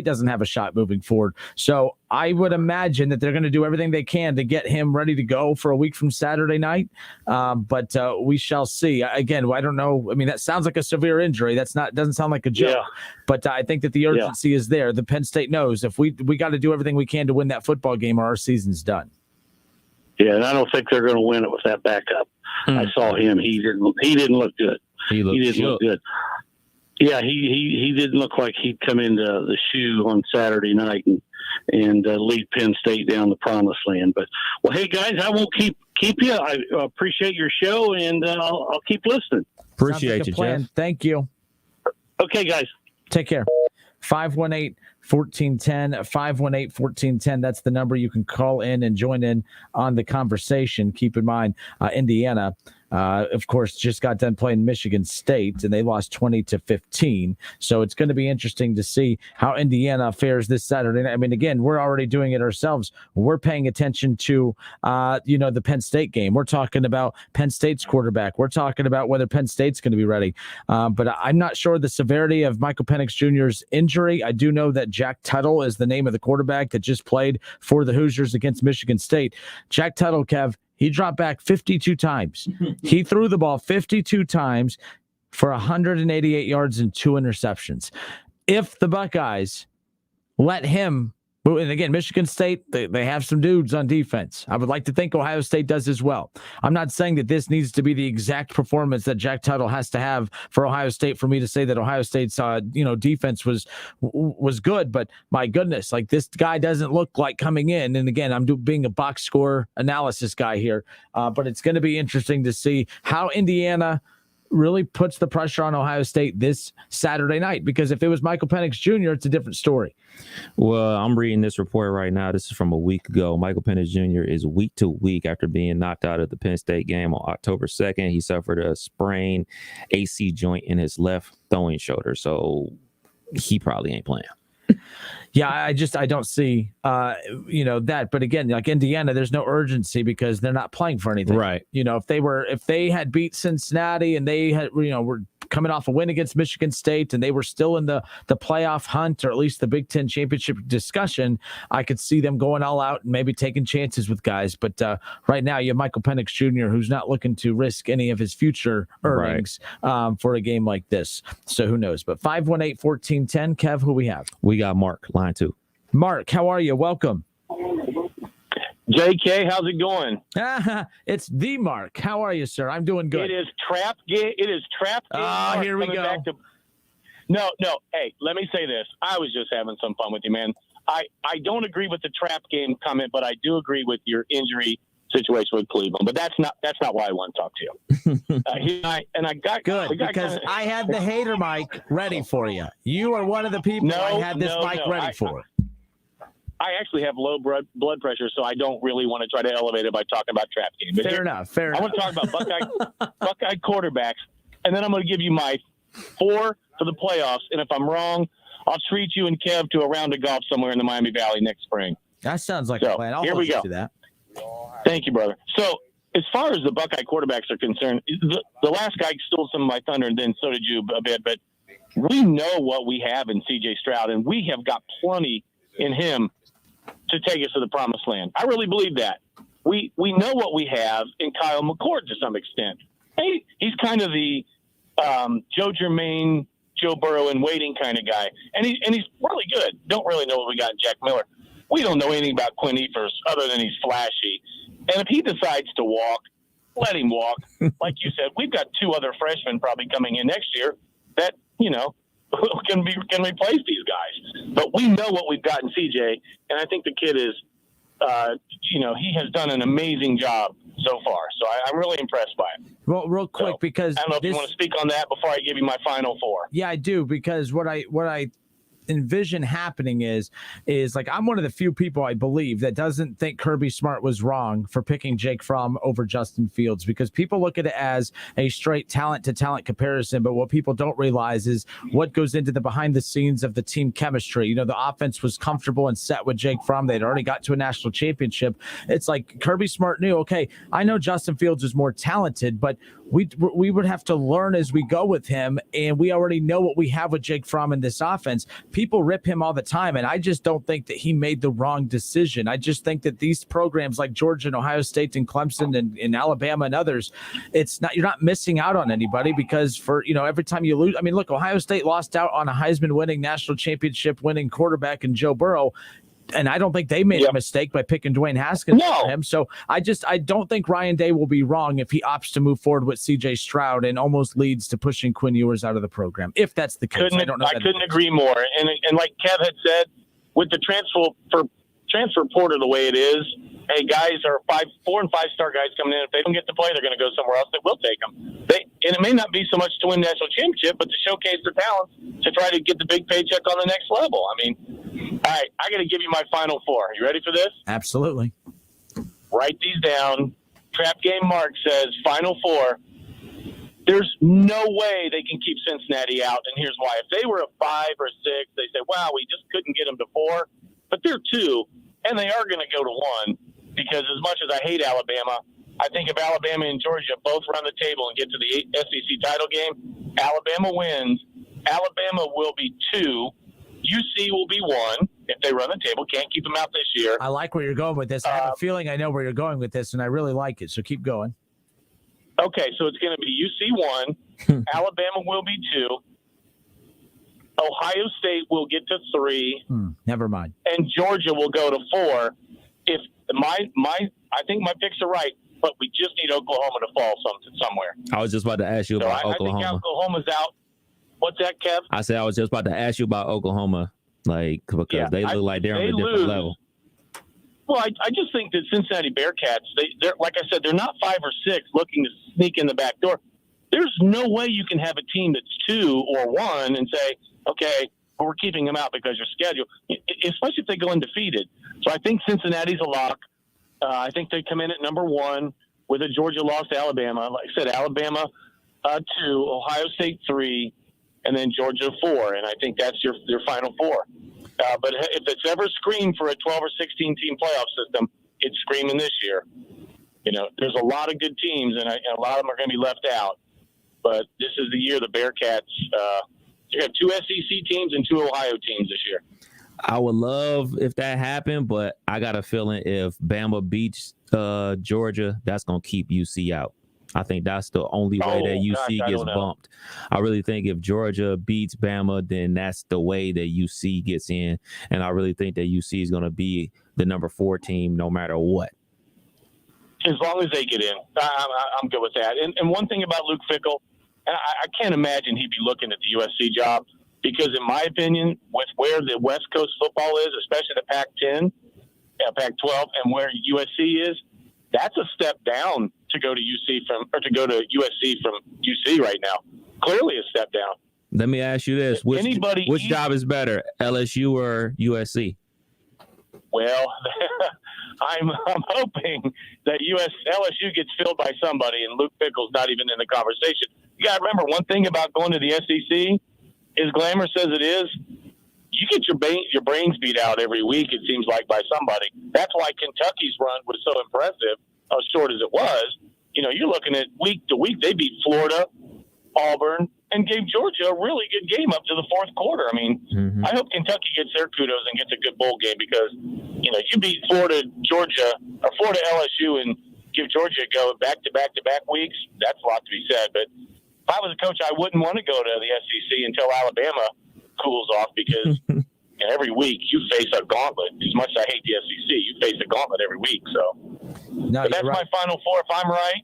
doesn't have a shot moving forward. So I would imagine that they're going to do everything they can to get him ready to go for a week from Saturday night. But we shall see. Again, I don't know. I mean, that sounds like a severe injury. Doesn't sound like a joke. Yeah. But I think that the urgency is there. The Penn State knows if we got to do everything we can to win that football game or our season's done. Yeah, and I don't think they're going to win it with that backup. I saw him. He didn't look good. He didn't look good. Yeah, he didn't look like he'd come into the shoe on Saturday night and lead Penn State down the promised land. But well, hey guys, I won't keep you. I appreciate your show, and I'll keep listening. Appreciate you, Jeff. Thank you. Okay, guys. Take care. 518-1410, 518-1410. That's the number you can call in and join in on the conversation. Keep in mind, Indiana, of course, just got done playing Michigan State, and they lost 20-15. So it's going to be interesting to see how Indiana fares this Saturday. I mean, again, we're already doing it ourselves. We're paying attention to, the Penn State game. We're talking about Penn State's quarterback. We're talking about whether Penn State's going to be ready. But I'm not sure the severity of Michael Penix Jr.'s injury. I do know that Jack Tuttle is the name of the quarterback that just played for the Hoosiers against Michigan State. Jack Tuttle, Kev, he dropped back 52 times. He threw the ball 52 times for 188 yards and 2 interceptions. If the Buckeyes let him, and again, Michigan State, they have some dudes on defense. I would like to think Ohio State does as well. I'm not saying that this needs to be the exact performance that Jack Tuttle has to have for Ohio State for me to say that Ohio State's defense was good, but my goodness, like this guy doesn't look like coming in. And again, I'm being a box score analysis guy here, but it's going to be interesting to see how Indiana really puts the pressure on Ohio State this Saturday night, because if it was Michael Penix Jr., it's a different story. Well, I'm reading this report right now. This is from a week ago. Michael Penix Jr. is week to week after being knocked out of the Penn State game on October 2nd. He suffered a sprained AC joint in his left throwing shoulder, so he probably ain't playing. Yeah, I don't see, that. But again, like Indiana, there's no urgency because they're not playing for anything. Right. If they had beat Cincinnati and they had, were coming off a win against Michigan State and they were still in the playoff hunt, or at least the Big Ten championship discussion, I could see them going all out and maybe taking chances with guys. But right now you have Michael Penix Jr., who's not looking to risk any of his future earnings for a game like this. So who knows? But 518-1410, Kev, who we have? We got Mark, line 2. Mark, how are you? Welcome. JK, how's it going? It's the Mark. How are you, sir? I'm doing good. It is trap game. Oh, here we go. No. Hey, let me say this. I was just having some fun with you, man. I don't agree with the trap game comment, but I do agree with your injury situation with Cleveland. But that's not why I want to talk to you. I got good because I had the hater mic ready for you. You are one of the people I had this mic ready for. I actually have low blood pressure, so I don't really want to try to elevate it by talking about trap games. Fair enough. I want to talk about Buckeye quarterbacks, and then I'm going to give you my 4 for the playoffs. And if I'm wrong, I'll treat you and Kev to a round of golf somewhere in the Miami Valley next spring. That sounds like a plan. Here we go. To that. Thank you, brother. So as far as the Buckeye quarterbacks are concerned, the last guy stole some of my thunder, and then so did you a bit. But we know what we have in C.J. Stroud, and we have got plenty in him to take us to the promised land. I really believe that. We know what we have in Kyle McCord to some extent. He's kind of the Joe Germain, Joe Burrow in waiting kind of guy. And he's really good. Don't really know what we got in Jack Miller. We don't know anything about Quinn Ewers other than he's flashy. And if he decides to walk, let him walk. Like you said, we've got 2 other freshmen probably coming in next year that, can replace these guys. But we know what we've got in CJ, and I think the kid is, he has done an amazing job so far. So I'm really impressed by it. Well, real quick, because I don't know if you want to speak on that before I give you my final 4. Yeah, I do, because what I envision happening is like I'm one of the few people I believe that doesn't think Kirby Smart was wrong for picking Jake Fromm over Justin Fields, because people look at it as a straight talent to talent comparison, but what people don't realize is what goes into the behind the scenes of the team chemistry. The offense was comfortable and set with Jake Fromm. They'd already got to a national championship. It's like Kirby Smart knew, okay, I know Justin Fields is more talented, but we would have to learn as we go with him, and we already know what we have with Jake Fromm in this offense. People rip him all the time, and I just don't think that he made the wrong decision. I just think that these programs like Georgia and Ohio State and Clemson and Alabama and others, you're not missing out on anybody, because for every time you lose, I mean, look, Ohio State lost out on a Heisman winning, national championship winning quarterback in Joe Burrow. And I don't think they made a mistake by picking Dwayne Haskins for him. So I don't think Ryan Day will be wrong if he opts to move forward with C.J. Stroud and almost leads to pushing Quinn Ewers out of the program. If that's the case, I don't know. I couldn't agree more. And like Kev had said, with the transfer portal the way it is, hey, guys are 4 and 5 star guys coming in. If they don't get to play, they're going to go somewhere else. They will take them. And it may not be so much to win national championship, but to showcase their talents to try to get the big paycheck on the next level. I mean, all right, I got to give you my final 4. You ready for this? Absolutely. Write these down. Trap Game Mark says final 4. There's no way they can keep Cincinnati out, and here's why. If they were a 5 or 6, they say, wow, we just couldn't get them to 4. But they're 2, and they are going to go to 1, because as much as I hate Alabama, I think if Alabama and Georgia both run the table and get to the SEC title game, Alabama wins. Alabama will be 2. UC will be 1 if they run the table. Can't keep them out this year. I like where you're going with this. I have a feeling I know where you're going with this, and I really like it. So keep going. Okay, so it's going to be UC 1. Alabama will be 2. Ohio State will get to 3. Never mind. And Georgia will go to 4. If I think my picks are right, but we just need Oklahoma to fall somewhere. I was just about to ask you about Oklahoma. I think Oklahoma's out. What's that, Kev? I said I was just about to ask you about Oklahoma, because they look like they're on a different level. Well, I just think that Cincinnati Bearcats, they're like I said, they're not 5 or 6 looking to sneak in the back door. There's no way you can have a team that's 2 or 1 and say, okay, but we're keeping them out because your schedule, especially if they go undefeated. So I think Cincinnati's a lock. I think they come in at number 1 with a Georgia loss to Alabama. Like I said, Alabama 2, Ohio State 3, and then Georgia 4. And I think that's your final 4. But if it's ever screamed for a 12 or 16 team playoff system, it's screaming this year. There's a lot of good teams, and a lot of them are going to be left out. But this is the year the Bearcats. You have 2 SEC teams and 2 Ohio teams this year. I would love if that happened, but I got a feeling if Bama beats Georgia, that's going to keep UC out. I think that's the only way that UC gets bumped. I really think if Georgia beats Bama, then that's the way that UC gets in. And I really think that UC is going to be the number 4 team no matter what. As long as they get in, I'm good with that. And one thing about Luke Fickell, I can't imagine he'd be looking at the USC job, because in my opinion, with where the West Coast football is, especially the Pac-10, Pac-12, and where USC is, That's a step down to go to USC from UC right now. Clearly a step down. Let me ask you this: which job is better, LSU or USC? Well, I'm hoping that LSU gets filled by somebody, and Luke Fickell's not even in the conversation. You got to remember one thing about going to the SEC, as glamorous as it is, you get your brains beat out every week, it seems like, by somebody. That's why Kentucky's run was so impressive, as short as it was. You're looking at week to week, they beat Florida, Auburn, and gave Georgia a really good game up to the fourth quarter. I mean, I hope Kentucky gets their kudos and gets a good bowl game because, you beat Florida, Georgia, or Florida, LSU, and give Georgia a go back-to-back weeks. That's a lot to be said. But if I was a coach, I wouldn't want to go to the SEC until Alabama cools off because every week you face a gauntlet. As much as I hate the SEC, you face a gauntlet every week. So that's my Final Four. If I'm right,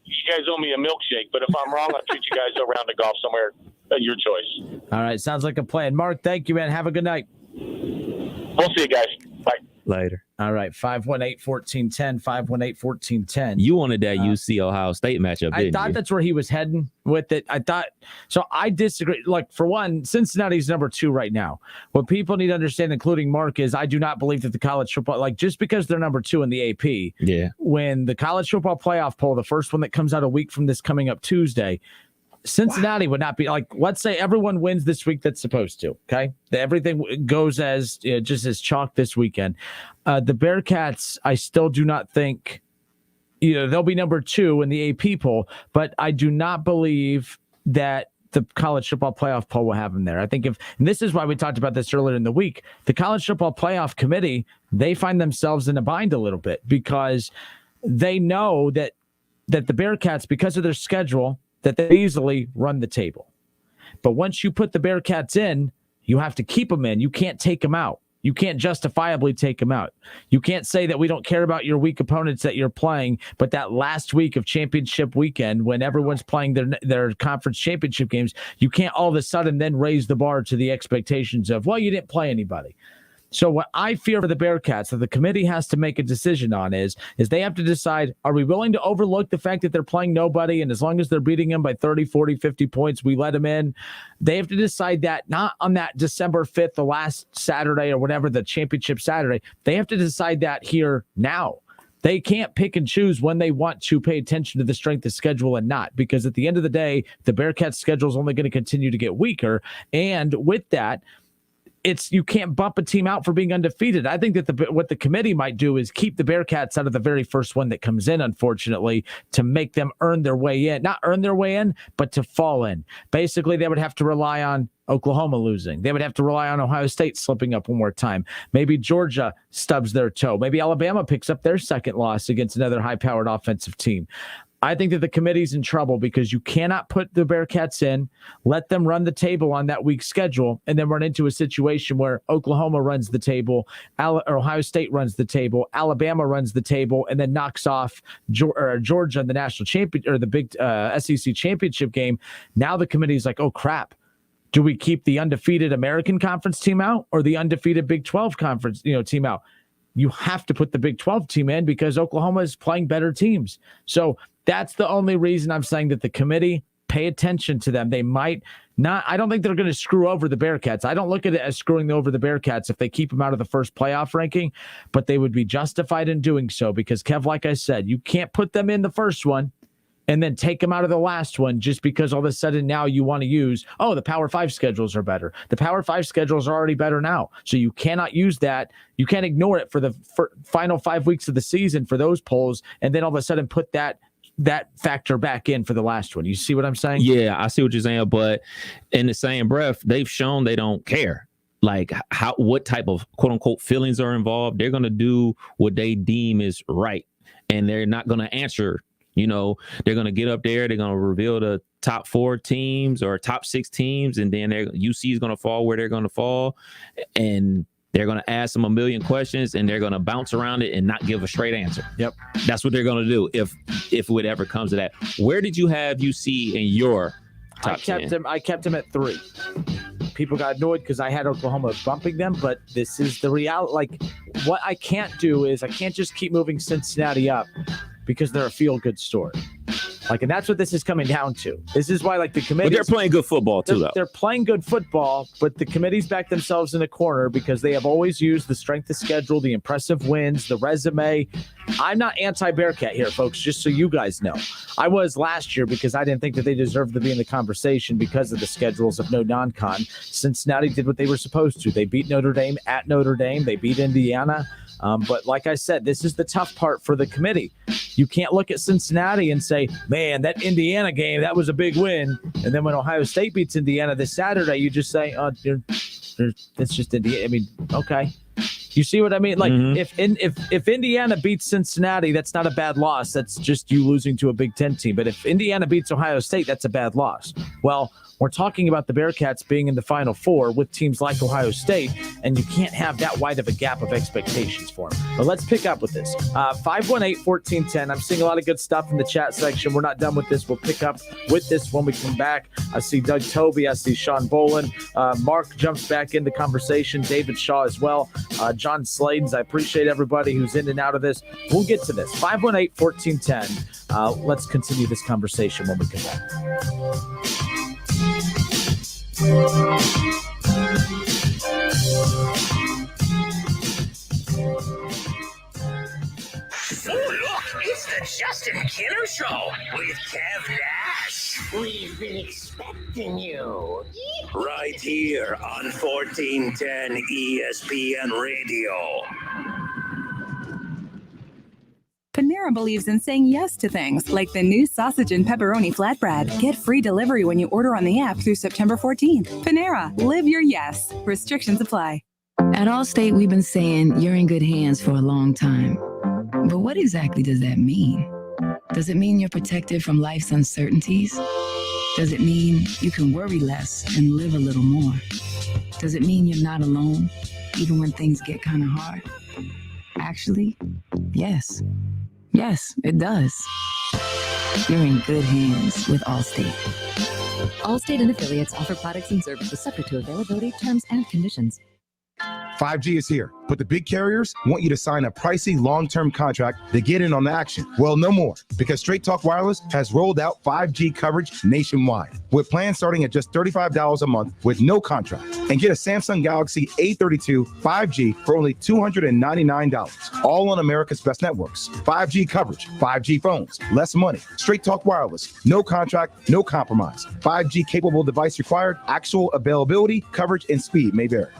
you guys owe me a milkshake, but if I'm wrong, I'll treat you guys to a round of golf somewhere at your choice. All right. Sounds like a plan. Mark, thank you, man. Have a good night. We'll see you guys. Bye. Later. All right. 518-1410, 518-1410. You wanted that UC Ohio State matchup, didn't you? I thought that's where he was heading with it. So I disagree. Like, for one, Cincinnati's number 2 right now. What people need to understand, including Mark, is I do not believe that the college football, just because they're number 2 in the AP, when the college football playoff poll, the first one that comes out a week from this coming up Tuesday, Cincinnati would not be let's say everyone wins this week that's supposed to. Okay. Everything goes as just as chalk this weekend. The Bearcats, I still do not think, they'll be number 2 in the AP poll, but I do not believe that the college football playoff poll will have them there. I think and this is why we talked about this earlier in the week, the college football playoff committee, they find themselves in a bind a little bit because they know that the Bearcats, because of their schedule, that they easily run the table. But once you put the Bearcats in, you have to keep them in. You can't take them out. You can't justifiably take them out. You can't say that we don't care about your weak opponents that you're playing, but that last week of championship weekend when everyone's playing their conference championship games, you can't all of a sudden then raise the bar to the expectations of, well, you didn't play anybody. So what I fear for the Bearcats that the committee has to make a decision on is they have to decide, are we willing to overlook the fact that they're playing nobody, and as long as they're beating them by 30, 40, 50 points, we let them in? They have to decide that not on that December 5th, the last Saturday or whatever, the championship Saturday. They have to decide that here now. They can't pick and choose when they want to pay attention to the strength of schedule and not, because at the end of the day, the Bearcats' schedule is only going to continue to get weaker. And with that, you can't bump a team out for being undefeated. I think that what the committee might do is keep the Bearcats out of the very first one that comes in, unfortunately, to make them earn their way in. Not earn their way in, but to fall in. Basically, they would have to rely on Oklahoma losing. They would have to rely on Ohio State slipping up one more time. Maybe Georgia stubs their toe. Maybe Alabama picks up their second loss against another high-powered offensive team. I think that the committee's in trouble because you cannot put the Bearcats in, let them run the table on that week's schedule, and then run into a situation where Oklahoma runs the table, or Ohio State runs the table, Alabama runs the table, and then knocks off Georgia in the national champion or the big SEC championship game. Now the committee's like, oh crap. Do we keep the undefeated American Conference team out or the undefeated Big 12 conference team out? You have to put the Big 12 team in because Oklahoma is playing better teams. So that's the only reason I'm saying that the committee pay attention to them. They might not. I don't think they're going to screw over the Bearcats. I don't look at it as screwing over the Bearcats if they keep them out of the first playoff ranking, but they would be justified in doing so because, Kev, like I said, you can't put them in the first one and then take them out of the last one just because all of a sudden now you want to use, the Power 5 schedules are better. The Power 5 schedules are already better now. So you cannot use that. You can't ignore it for the final 5 weeks of the season for those polls and then all of a sudden put that factor back in for the last one. You see what I'm saying? Yeah, I see what you're saying. But in the same breath, they've shown they don't care. Like what type of quote unquote feelings are involved. They're going to do what they deem is right. And they're not going to answer. They're going to get up there. They're going to reveal the top 4 teams or top 6 teams. And then UC is going to fall where they're going to fall. And they're going to ask them a million questions and they're going to bounce around it and not give a straight answer. Yep. That's what they're going to do if it ever comes to that. Where did you have UC in your top 10? I kept him at 3. people got annoyed because I had Oklahoma bumping them, but this is the reality. Like, what I can't do is I can't just keep moving Cincinnati up because they're a feel-good story. Like, and that's what this is coming down to. This is why, like, the committee. But they're playing good football too, though. They're playing good football, but the committee's backed themselves in a corner because they have always used the strength of schedule, the impressive wins, the resume. I'm not anti-Bearcat here, folks, just so you guys know. I was last year because I didn't think that they deserved to be in the conversation because of the schedules of no non-con. Cincinnati did what they were supposed to. They beat Notre Dame at Notre Dame. They beat Indiana. But like I said, this is the tough part for the committee. You can't look at Cincinnati and say, man, that Indiana game, that was a big win. And then when Ohio State beats Indiana this Saturday, you just say, oh, it's just Indiana. I mean, okay. You see what I mean? Like, if Indiana beats Cincinnati, that's not a bad loss. That's just you losing to a Big Ten team. But if Indiana beats Ohio State, that's a bad loss. Well, we're talking about the Bearcats being in the Final Four with teams like Ohio State, and you can't have that wide of a gap of expectations for them. But let's pick up with this. 518-1410. I'm seeing a lot of good stuff in the chat section. We're not done with this. We'll pick up with this when we come back. I see Doug Toby. I see Sean Boland. Mark jumps back into conversation. David Shaw as well. John Sladens. I appreciate everybody who's in and out of this. We'll get to this. 518-1410. Let's continue this conversation when we come back. Oh, look, it's the Justin Kinner Show with Kev Nash. We've been expecting you. Right here on 1410 ESPN Radio. Panera believes in saying yes to things like the new sausage and pepperoni flatbread. Get free delivery when you order on the app through September 14th. Panera, live your yes. Restrictions apply. At Allstate, we've been saying you're in good hands for a long time. But what exactly does that mean? Does it mean you're protected from life's uncertainties? Does it mean you can worry less and live a little more? Does it mean you're not alone, even when things get kind of hard? Actually, yes. Yes, it does. You're in good hands with Allstate. Allstate and affiliates offer products and services subject to availability, terms, and conditions. 5G is here, but the big carriers want you to sign a pricey long-term contract to get in on the action. Well, no more, because Straight Talk Wireless has rolled out 5G coverage nationwide, with plans starting at just $35 a month with no contract. And get a Samsung Galaxy A32 5G for only $299, all on America's best networks. 5G coverage, 5G phones, less money. Straight Talk Wireless, no contract, no compromise. 5G capable device required, actual availability, coverage, and speed may vary.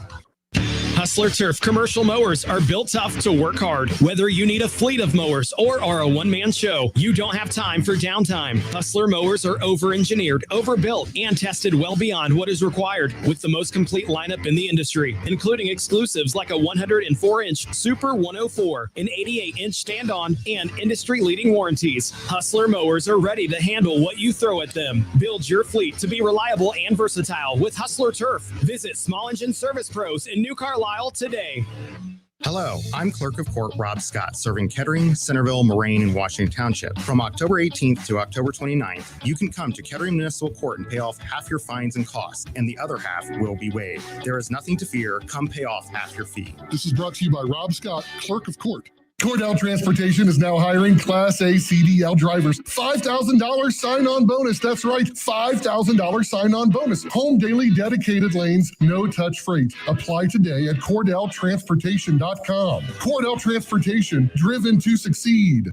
Hustler Turf commercial mowers are built tough to work hard. Whether you need a fleet of mowers or are a one-man show, you don't have time for downtime. Hustler mowers are over-engineered, overbuilt, and tested well beyond what is required, with the most complete lineup in the industry, including exclusives like a 104-inch Super 104, an 88-inch stand-on, and industry-leading warranties. Hustler mowers are ready to handle what you throw at them. Build your fleet to be reliable and versatile with Hustler Turf. Visit Small Engine Service Pros in New Carlisle today. Hello, I'm Clerk of Court Rob Scott, serving Kettering, Centerville, Moraine, and Washington Township. From October 18th to October 29th, you can come to Kettering Municipal Court and pay off half your fines and costs, and the other half will be waived. There is nothing to fear. Come pay off half your fee. This is brought to you by Rob Scott, Clerk of Court. Cordell Transportation is now hiring Class A CDL drivers. $5,000 sign-on bonus. That's right, $5,000 sign-on bonus. Home daily dedicated lanes, no-touch freight. Apply today at CordellTransportation.com. Cordell Transportation, driven to succeed.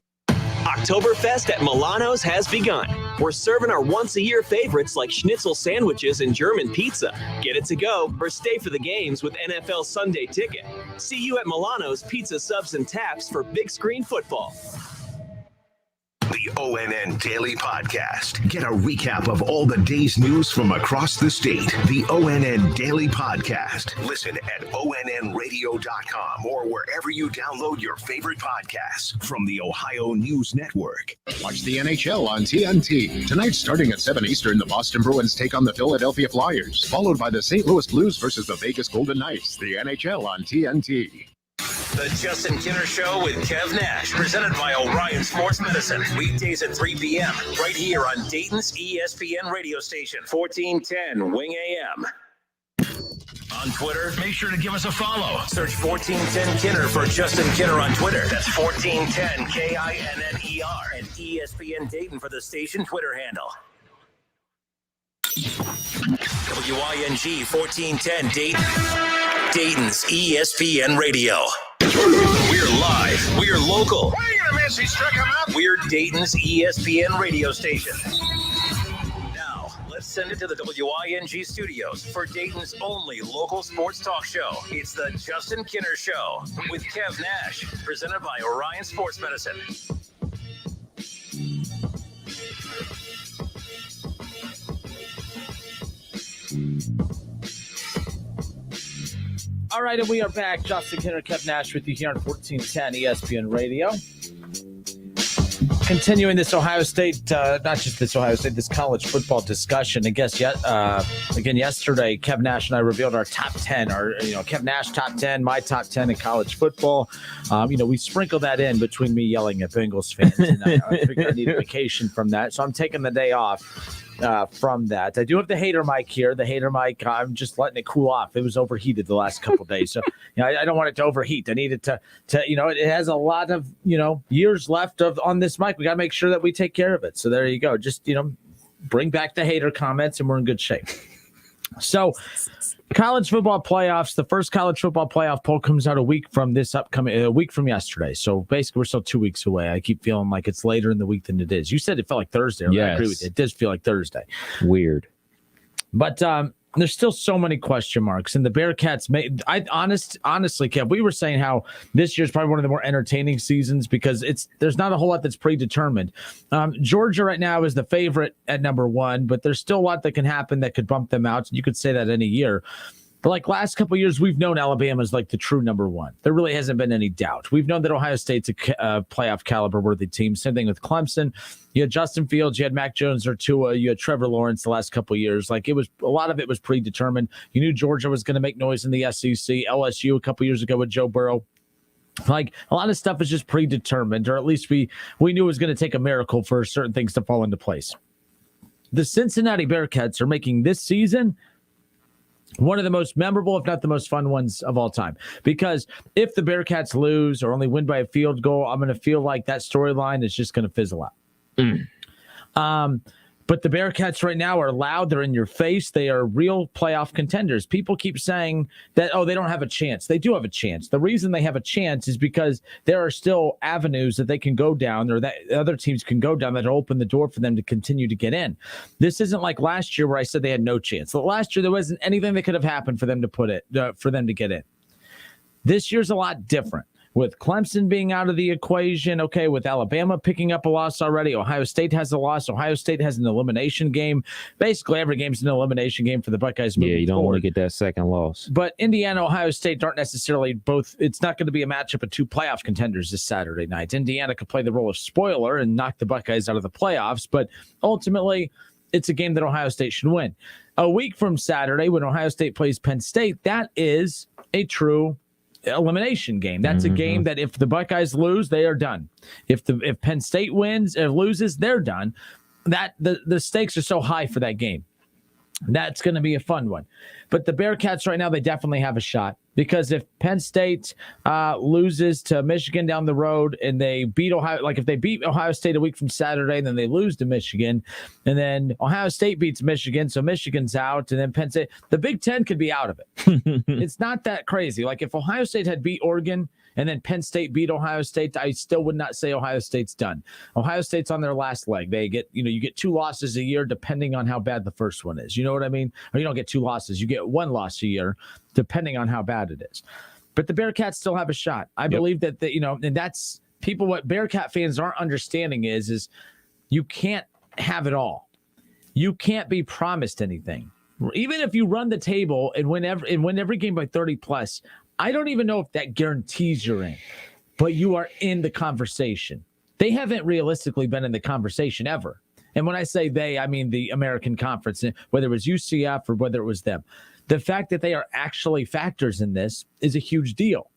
Oktoberfest at Milano's has begun. We're serving our once-a-year favorites like schnitzel sandwiches and German pizza. Get it to go or stay for the games with NFL Sunday Ticket. See you at Milano's Pizza Subs and Taps for big screen football. The ONN Daily Podcast. Get a recap of all the day's news from across the state. The ONN Daily Podcast. Listen at onnradio.com or wherever you download your favorite podcasts from the Ohio News Network. Watch the NHL on TNT. Tonight, starting at 7 Eastern, the Boston Bruins take on the Philadelphia Flyers, followed by the St. Louis Blues versus the Vegas Golden Knights. The NHL on TNT. The Justin Kinner Show with Kev Nash, presented by Orion Sports Medicine. Weekdays at 3 p.m. right here on Dayton's ESPN radio station, 1410 Wing AM. On Twitter, make sure to give us a follow. Search 1410 Kinner for Justin Kinner on Twitter. That's 1410 KINNER. And ESPN Dayton for the station Twitter handle. WING 1410 Dayton. Dayton's ESPN Radio. We're live. We're local. Why are you gonna miss? He struck him out. We're Dayton's ESPN radio station. Now, let's send it to the WING studios for Dayton's only local sports talk show. It's the Justin Kinner Show with Kev Nash, presented by Orion Sports Medicine. All right, and we are back. Justin Kinner, Kev Nash with you here on 1410 ESPN Radio. Continuing this Ohio State, not just this Ohio State, this college football discussion. I guess again yesterday, Kev Nash and I revealed our top 10, Kev Nash top 10, my top 10 in college football. We sprinkled that in between me yelling at Bengals fans, and I figured I need a vacation from that, so I'm taking the day off. From that, I do have the hater mic here. The hater mic, I'm just letting it cool off. It was overheated the last couple of days, so I don't want it to overheat. I need it to it has a lot of years left on this mic. We got to make sure that we take care of it. So there you go. Just bring back the hater comments, and we're in good shape. So, college football playoffs. The first college football playoff poll comes out a week from yesterday. So basically, we're still 2 weeks away. I keep feeling like it's later in the week than it is. You said it felt like Thursday. Yes. I agree with you. It does feel like Thursday. Weird. But there's still so many question marks, and the Bearcats honestly, Kev, we were saying how this year's probably one of the more entertaining seasons because there's not a whole lot that's predetermined. Georgia right now is the favorite at number 1, but there's still a lot that can happen that could bump them out. You could say that any year. But like last couple of years, we've known Alabama's like the true number 1. There really hasn't been any doubt. We've known that Ohio State's a playoff caliber worthy team. Same thing with Clemson. You had Justin Fields, you had Mac Jones or Tua, you had Trevor Lawrence the last couple of years. Like a lot of it was predetermined. You knew Georgia was going to make noise in the SEC. LSU a couple of years ago with Joe Burrow. Like a lot of stuff is just predetermined, or at least we knew it was going to take a miracle for certain things to fall into place. The Cincinnati Bearcats are making this season one of the most memorable, if not the most fun ones of all time. Because if the Bearcats lose or only win by a field goal, I'm going to feel like that storyline is just going to fizzle out. But the Bearcats right now are loud. They're in your face. They are real playoff contenders. People keep saying that, they don't have a chance. They do have a chance. The reason they have a chance is because there are still avenues that they can go down or that other teams can go down that open the door for them to continue to get in. This isn't like last year where I said they had no chance. So last year, there wasn't anything that could have happened for them to get in. This year's a lot different. With Clemson being out of the equation, with Alabama picking up a loss already, Ohio State has a loss. Ohio State has an elimination game. Basically, every game's an elimination game for the Buckeyes. Yeah, you don't want to get that second loss. But Indiana, Ohio State aren't necessarily both. It's not going to be a matchup of 2 playoff contenders this Saturday night. Indiana could play the role of spoiler and knock the Buckeyes out of the playoffs, but ultimately, it's a game that Ohio State should win. A week from Saturday, when Ohio State plays Penn State, that is a true elimination game. That's a game that if the Buckeyes lose, they are done. If Penn State wins or loses, they're done. That the stakes are so high for that game. That's going to be a fun one. But the Bearcats right now, they definitely have a shot because if Penn State loses to Michigan down the road and they beat Ohio, like if they beat Ohio State a week from Saturday and then they lose to Michigan and then Ohio State beats Michigan, so Michigan's out and then Penn State, the Big Ten could be out of it. It's not that crazy. Like if Ohio State had beat Oregon and then Penn State beat Ohio State, I still would not say Ohio State's done. Ohio State's on their last leg. They get, you get 2 losses a year depending on how bad the first one is. You know what I mean? Or you don't get 2 losses. You get 1 loss a year depending on how bad it is. But the Bearcats still have a shot. I believe that, and that's people, what Bearcat fans aren't understanding is you can't have it all. You can't be promised anything. Even if you run the table and win every game by 30 plus, I don't even know if that guarantees you're in, but you are in the conversation. They haven't realistically been in the conversation ever. And when I say they, I mean the American Conference, whether it was UCF or whether it was them. The fact that they are actually factors in this is a huge deal.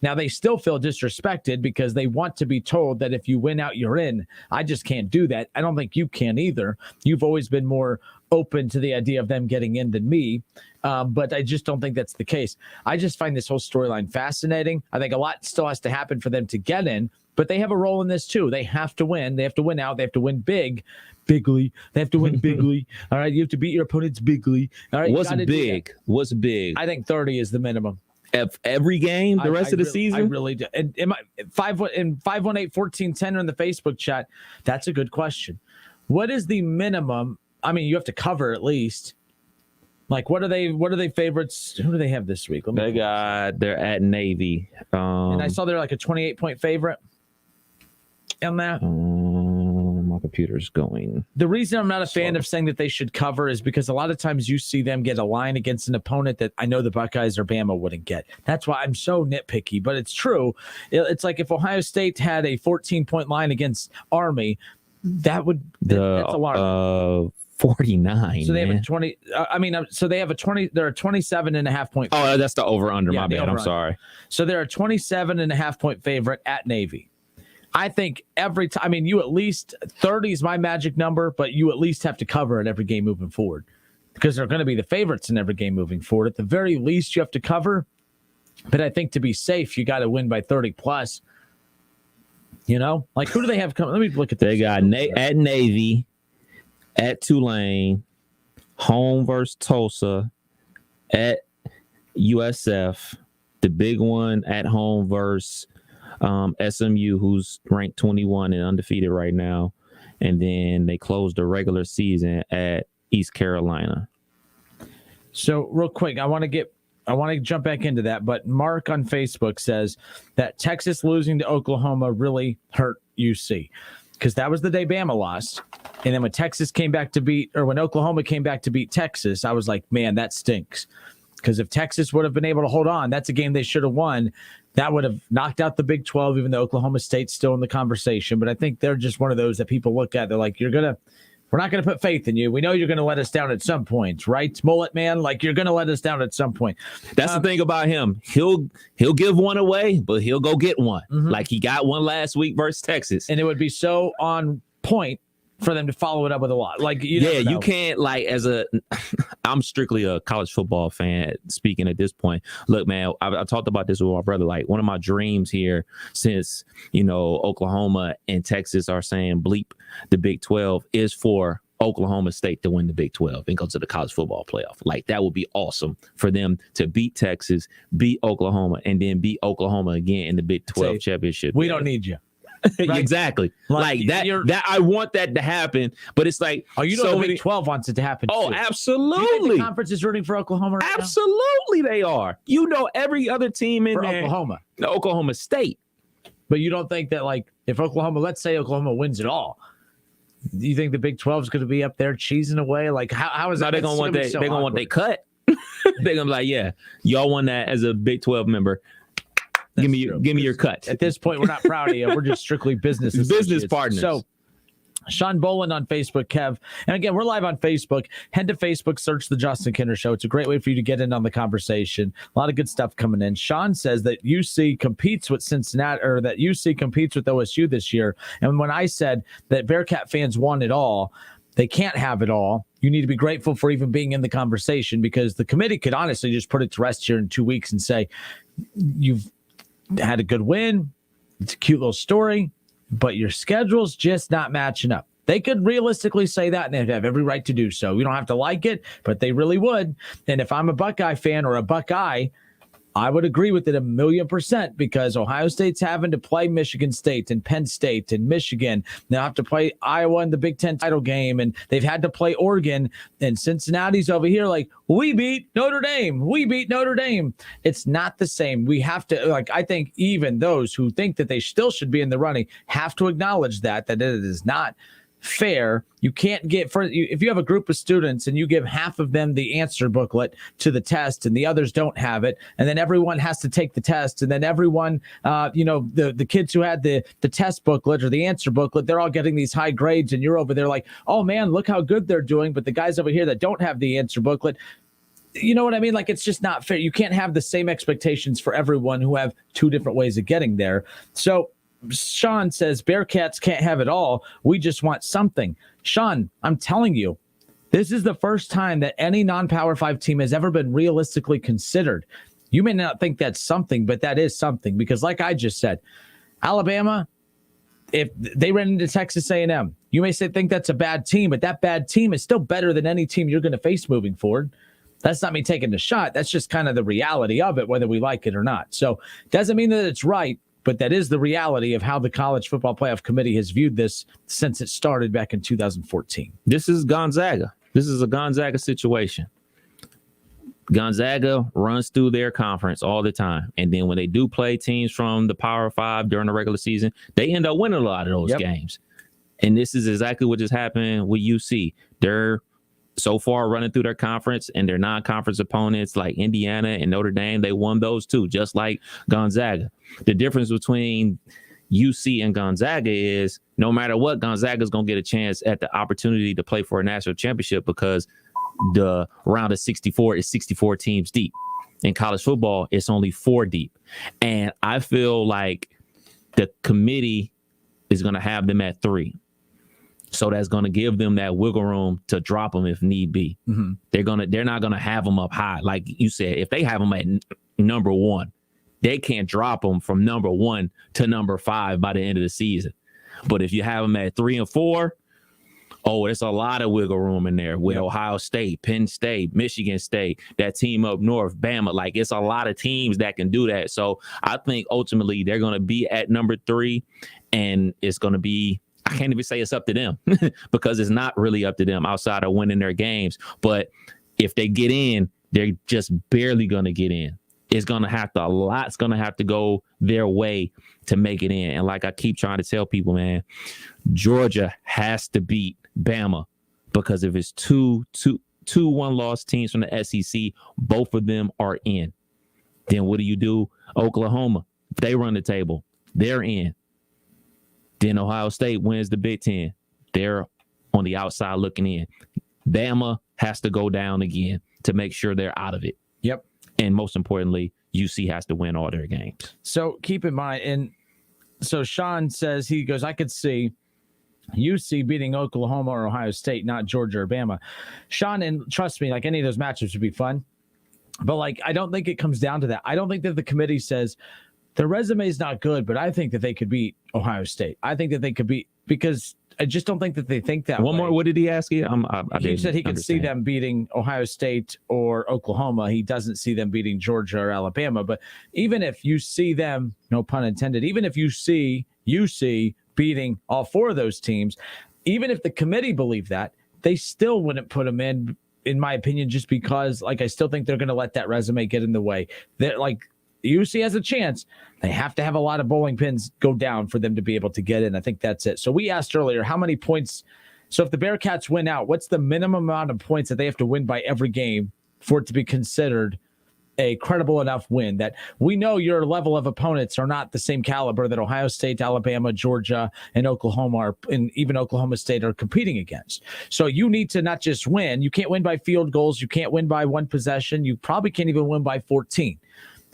Now, they still feel disrespected because they want to be told that if you win out, you're in. I just can't do that. I don't think you can either. You've always been more open to the idea of them getting in than me. But I just don't think that's the case. I just find this whole storyline fascinating. I think a lot still has to happen for them to get in, but they have a role in this too. They have to win. They have to win out. They have to win bigly. They have to win bigly. All right. You have to beat your opponents bigly. All right. What's big? What's big? I think 30 is the minimum. Every game, the rest of the season? I really do. And 518-1410 on the Facebook chat, that's a good question. What is the minimum? I mean, you have to cover at least. Like, what are they favorites? Who do they have this week? They're at Navy. And I saw they're like a 28-point favorite in that. My computer's going. The reason I'm not a fan of saying that they should cover is because a lot of times you see them get a line against an opponent that I know the Buckeyes or Bama wouldn't get. That's why I'm so nitpicky, but it's true. It's like if Ohio State had a 14-point line against Army, that's alarming. 49. So they have a 20. So they have a 20. They're a 27.5 point. Oh, that's the over under. My bad. I'm sorry. So they're a 27.5 point favorite at Navy. I think every time. I mean, you at least 30 is my magic number, but you at least have to cover it every game moving forward because they're going to be the favorites in every game moving forward. At the very least, you have to cover. But I think to be safe, you got to win by 30 plus. You know, like who do they have coming? Let me look at this. They got at Navy. At Tulane, home versus Tulsa, at USF, the big one at home versus SMU, who's ranked 21 and undefeated right now. And then they closed the regular season at East Carolina. So real quick, I want to jump back into that, but Mark on Facebook says that Texas losing to Oklahoma really hurt UC. Because that was the day Bama lost. And then when when Oklahoma came back to beat Texas, I was like, man, that stinks. Because if Texas would have been able to hold on, that's a game they should have won. That would have knocked out the Big 12, even though Oklahoma State's still in the conversation. But I think they're just one of those that people look at. They're like, we're not going to put faith in you. We know you're going to let us down at some point, right? Mullet man, like you're going to let us down at some point. That's the thing about him. He'll give one away, but he'll go get one. Mm-hmm. Like he got one last week versus Texas. And it would be so on point for them to follow it up with a lot. Like, you can't I'm strictly a college football fan speaking at this point. Look, man, I talked about this with my brother. Like one of my dreams here since, Oklahoma and Texas are saying bleep the Big 12 is for Oklahoma State to win the Big 12 and go to the college football playoff. Like that would be awesome for them to beat Texas, beat Oklahoma, and then beat Oklahoma again in the Big 12 championship. We don't need you. Right? Exactly. Like that I want that to happen, but it's like, the Big 12 wants it to happen. Oh, too. absolutely. You think the conference is rooting for Oklahoma right absolutely now? They are. Every other team in there. Oklahoma State. But you don't think that if let's say Oklahoma wins it all, do you think the Big 12 is going to be up there cheesing away? Like how is that? They're gonna want they cut. They're gonna be like, yeah, y'all won that as a Big 12 member. Give me your cut. At this point, we're not proud of you. We're just strictly business partners. So, Sean Boland on Facebook, Kev. And again, we're live on Facebook. Head to Facebook, search The Justin Kinner Show. It's a great way for you to get in on the conversation. A lot of good stuff coming in. Sean says that UC competes with Cincinnati, or that UC competes with OSU this year. And when I said that Bearcat fans want it all, they can't have it all. You need to be grateful for even being in the conversation, because the committee could honestly just put it to rest here in 2 weeks and say, you've had a good win. It's a cute little story, but your schedule's just not matching up. They could realistically say that, and they'd have every right to do so. We don't have to like it, but they really would. And if I'm a Buckeye fan or a Buckeye, I would agree with it 1,000,000%, because Ohio State's having to play Michigan State and Penn State and Michigan. They'll have to play Iowa in the Big Ten title game, and they've had to play Oregon, and Cincinnati's over here like, we beat Notre Dame. We beat Notre Dame. It's not the same. We have to, I think even those who think that they still should be in the running have to acknowledge that it is not fair. You can't if you have a group of students and you give half of them the answer booklet to the test and the others don't have it, and then everyone has to take the test, and then everyone, the kids who had the test booklet or the answer booklet, they're all getting these high grades, and you're over there like, oh man, look how good they're doing. But the guys over here that don't have the answer booklet, you know what I mean? Like, it's just not fair. You can't have the same expectations for everyone who have two different ways of getting there. So Sean says Bearcats can't have it all. We just want something. Sean, I'm telling you, This is the first time that any non-Power 5 team has ever been realistically considered. You may not think that's something, but that is something, because like I just said, Alabama, if they ran into Texas A&M, you may think that's a bad team, but that bad team is still better than any team you're going to face moving forward. That's not me taking the shot. That's just kind of the reality of it, whether we like it or not. So doesn't mean that it's right, but that is the reality of how the College Football Playoff Committee has viewed this since it started back in 2014. This is Gonzaga. This is a Gonzaga situation. Gonzaga runs through their conference all the time. And then when they do play teams from the Power 5 during the regular season, they end up winning a lot of those games. And this is exactly what just happened with UC. They're so far running through their conference, and their non-conference opponents like Indiana and Notre Dame, they won those too, just like Gonzaga. The difference between UC and Gonzaga is no matter what, Gonzaga's going to get a chance at the opportunity to play for a national championship, because the round of 64 is 64 teams deep. In college football, it's only 4 deep. And I feel like the committee is going to have them at 3. So that's going to give them that wiggle room to drop them if need be. Mm-hmm. They're not going to have them up high. Like you said, if they have them at number 1, they can't drop them from number 1 to number 5 by the end of the season. But if you have them at 3 and 4, there's a lot of wiggle room in there with Ohio State, Penn State, Michigan State, that team up north, Bama. Like, it's a lot of teams that can do that. So I think ultimately they're going to be at number 3, and it's going to be, I can't even say it's up to them because it's not really up to them outside of winning their games. But if they get in, they're just barely going to get in. It's going to have to, a lot's going to have to go their way to make it in. And like I keep trying to tell people, man, Georgia has to beat Bama, because if it's two one-loss teams from the SEC, both of them are in. Then what do? Oklahoma, if they run the table, they're in. Then Ohio State wins the Big Ten. They're on the outside looking in. Bama has to go down again to make sure they're out of it. Yep. And most importantly, UC has to win all their games. So keep in mind, and so Sean says, he goes, I could see UC beating Oklahoma or Ohio State, not Georgia or Bama. Sean, and trust me, like, any of those matchups would be fun. But like, I don't think it comes down to that. I don't think that the committee says their resume is not good, but I think that they could beat Ohio State. I think that they could beat, because I just don't think that they think that One way. more. What did he ask you? He said he could see them beating Ohio State or Oklahoma. He doesn't see them beating Georgia or Alabama. But even if you see them, no pun intended, even if you see UC beating all 4 of those teams, even if the committee believed that, they still wouldn't put them in my opinion, just because, like, I still think they're going to let that resume get in the way. They're like, UC has a chance. They have to have a lot of bowling pins go down for them to be able to get in. I think that's it. So we asked earlier, how many points? So if the Bearcats win out, what's the minimum amount of points that they have to win by every game for it to be considered a credible enough win? That we know your level of opponents are not the same caliber that Ohio State, Alabama, Georgia, and Oklahoma are, and even Oklahoma State are competing against. So you need to not just win. You can't win by field goals. You can't win by 1 possession. You probably can't even win by 14.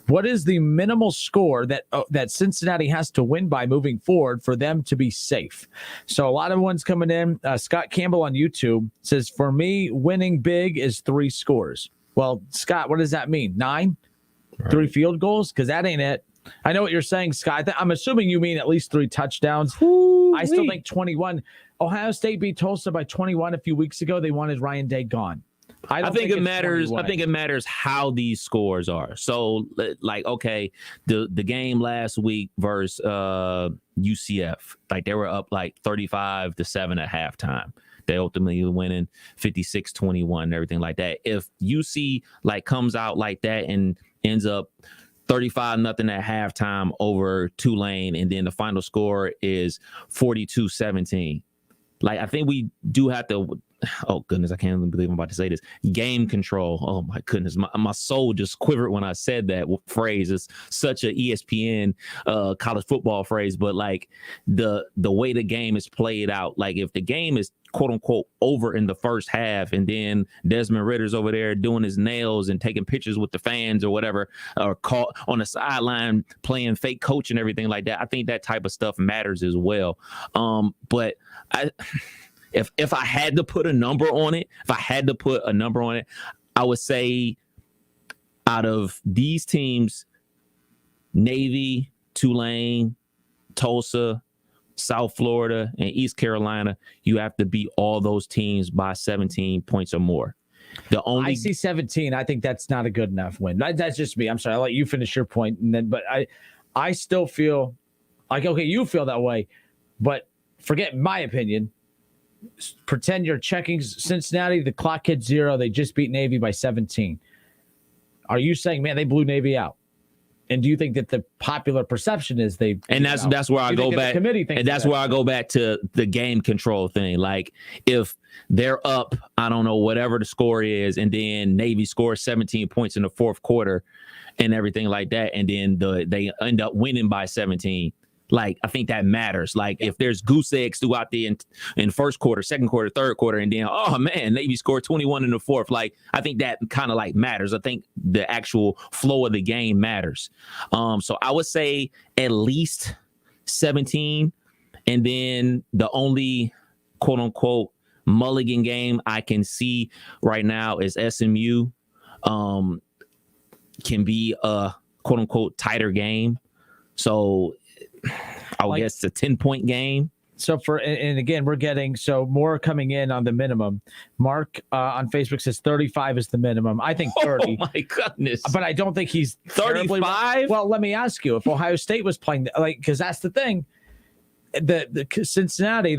What is the minimal score that Cincinnati has to win by moving forward for them to be safe? So a lot of ones coming in. Scott Campbell on YouTube says, for me, winning big is 3 scores. Well, Scott, what does that mean? 9? Right. 3 field goals? Because that ain't it. I know what you're saying, Scott. I'm assuming you mean at least 3 touchdowns. Ooh, I still think 21. Ohio State beat Tulsa by 21 a few weeks ago. They wanted Ryan Day gone. I think it matters. 21. I think it matters how these scores are. So, like, okay, the game last week versus UCF, like, they were up like 35-7 at halftime. They ultimately winning 56-21 and everything like that. If UC like comes out like that and ends up 35-0 at halftime over Tulane, and then the final score is 42-17. Like, I think we do have to. Oh, goodness, I can't even believe I'm about to say this. Game control. Oh, my goodness. My soul just quivered when I said that phrase. It's such an ESPN college football phrase. But, like, the way the game is played out, like, if the game is, quote unquote, over in the first half, and then Desmond Ritter's over there doing his nails and taking pictures with the fans or whatever, or caught on the sideline playing fake coach and everything like that, I think that type of stuff matters as well. But if I had to put a number on it, I would say out of these teams, Navy, Tulane, Tulsa, South Florida, and East Carolina, you have to beat all those teams by 17 points or more. I see 17. I think that's not a good enough win. That's just me. I'm sorry. I'll let you finish your point, but I still feel like, okay, you feel that way, but forget my opinion. Pretend you're checking Cincinnati. The clock hits 0. They just beat Navy by 17. Are you saying, man, they blew Navy out? And do you think that the popular perception is they? And that's where I go back. And that's where I go back to the game control thing. Like if they're up, I don't know, whatever the score is, and then Navy scores 17 points in the fourth quarter and everything like that, and then they end up winning by 17. Like, I think that matters. Like, if there's goose eggs throughout the in first quarter, second quarter, third quarter, and then, oh, man, Navy scored 21 in the fourth. Like, I think that kind of, like, matters. I think the actual flow of the game matters. So I would say at least 17. And then the only, quote-unquote, mulligan game I can see right now is SMU. Can be a, quote-unquote, tighter game. So I guess it's a 10-point game. So and again, we're getting more coming in on the minimum. Mark on Facebook says 35 is the minimum. I think 30. Oh my goodness! But I don't think he's 35. Well, let me ask you: if Ohio State was playing, because that's the thing, the Cincinnati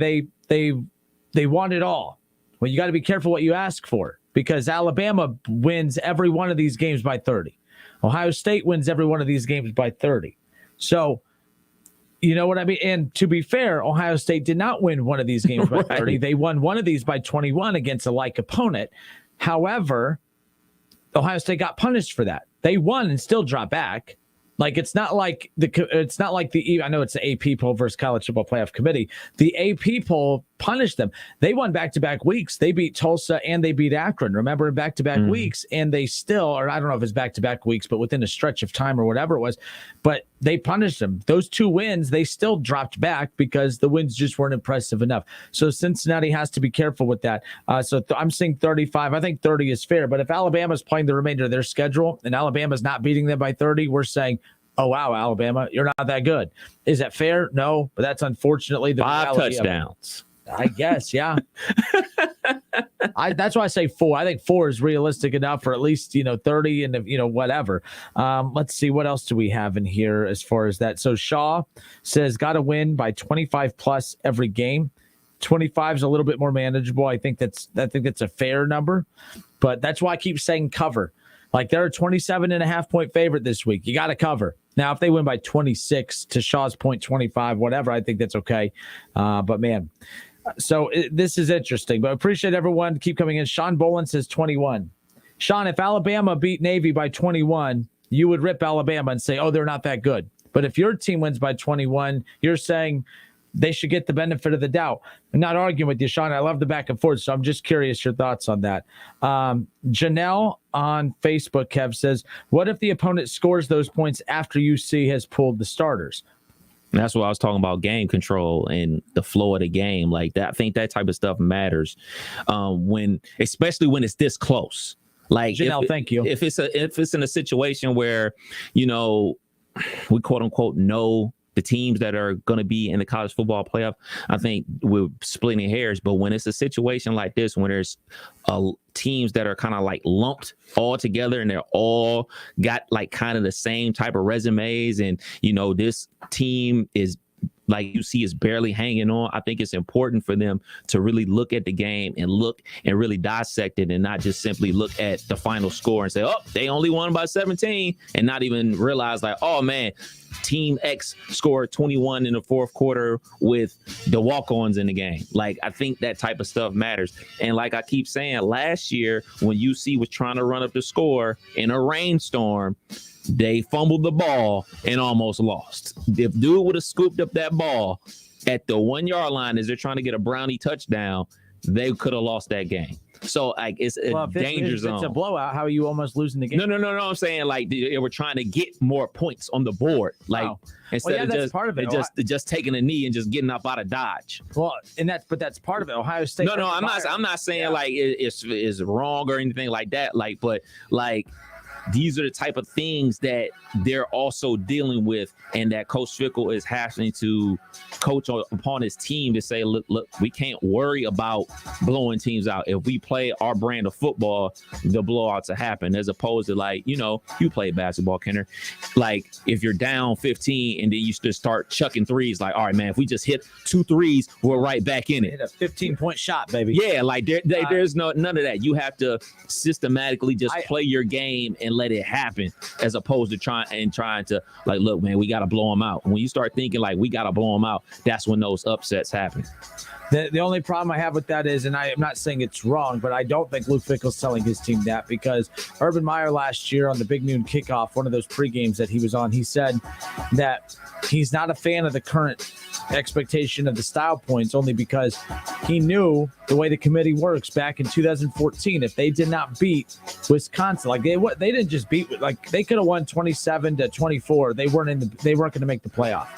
they want it all. Well, you got to be careful what you ask for, because Alabama wins every one of these games by 30. Ohio State wins every one of these games by 30. So. You know what I mean? And to be fair, Ohio State did not win one of these games by 30. They won one of these by 21 against a like opponent. However, Ohio State got punished for that. They won and still dropped back. Like, it's not like I know it's the AP poll versus College Football Playoff Committee. The AP poll punished them. They won back-to-back weeks. They beat Tulsa and they beat Akron. Remember, in back-to-back weeks, and they still, or I don't know if it's back-to-back weeks, but within a stretch of time or whatever it was, but they punished them. Those 2 wins, they still dropped back because the wins just weren't impressive enough. So Cincinnati has to be careful with that. I'm saying 35. I think 30 is fair. But if Alabama's playing the remainder of their schedule and Alabama's not beating them by 30, we're saying, oh, wow, Alabama, you're not that good. Is that fair? No, but that's unfortunately the 5 touchdowns. I guess, yeah. That's why I say 4. I think 4 is realistic enough for at least, 30 and, whatever. Let's see, what else do we have in here as far as that? So Shaw says got to win by 25 plus every game. 25 is a little bit more manageable. I think that's a fair number, but that's why I keep saying cover. Like, they're a 27.5 favorite this week. You got to cover. Now, if they win by 26, to Shaw's point, 25, whatever, I think that's okay. But, man, so this is interesting. But I appreciate everyone. Keep coming in. Sean Bolin says 21. Sean, if Alabama beat Navy by 21, you would rip Alabama and say, oh, they're not that good. But if your team wins by 21, you're saying they should get the benefit of the doubt. I'm not arguing with you, Sean. I love the back and forth, so I'm just curious your thoughts on that. Janelle on Facebook, Kev, says, what if the opponent scores those points after UC has pulled the starters? And that's what I was talking about, game control and the flow of the game. Like that, I think that type of stuff matters especially when it's this close. Like, Janelle, thank you. If it's in a situation where, we quote unquote know the teams that are going to be in the college football playoff, I think we're splitting hairs. But when it's a situation like this, when there's teams that are kind of like lumped all together and they're all got like kind of the same type of resumes, and, this team is like you see is barely hanging on, I think it's important for them to really look at the game and look and really dissect it, and not just simply look at the final score and say, oh, they only won by 17, and not even realize like, oh man, Team X scored 21 in the fourth quarter with the walk-ons in the game. Like, I think that type of stuff matters. And like I keep saying, last year when UC was trying to run up the score in a rainstorm, they fumbled the ball and almost lost. If dude would have scooped up that ball at the 1 yard line as they're trying to get a brownie touchdown, they could have lost that game. So like it's a danger zone. It's a blowout. How are you almost losing the game? No. I'm saying like we're trying to get more points on the board, like instead of just part of it. Just taking a knee and just getting up out of Dodge. Well, that's part of it. Ohio State. No, I'm not saying like it's wrong or anything like that. Like, but like. These are the type of things that they're also dealing with, and that Coach Fickell is having to coach upon his team to say, look, we can't worry about blowing teams out. If we play our brand of football, the blowouts will happen, as opposed to like, you play basketball, Kenner. Like if you're down 15 and then you just start chucking threes, like, all right, man, if we just hit 2 threes, we're right back in it. Hit a 15-point shot, baby. Yeah, like there's none of that. You have to systematically just play your game and let it happen, as opposed to trying to like, look, man, we got to blow them out. When you start thinking like we got to blow them out, that's when those upsets happen. The only problem I have with that is, and I am not saying it's wrong, but I don't think Luke Fickell's telling his team that, because Urban Meyer last year on the Big Noon Kickoff, one of those pre-games that he was on, he said that he's not a fan of the current expectation of the style points, only because he knew the way the committee works back in 2014. If they did not beat Wisconsin, like they didn't just beat, like they could have won 27-24. They weren't going to make the playoff.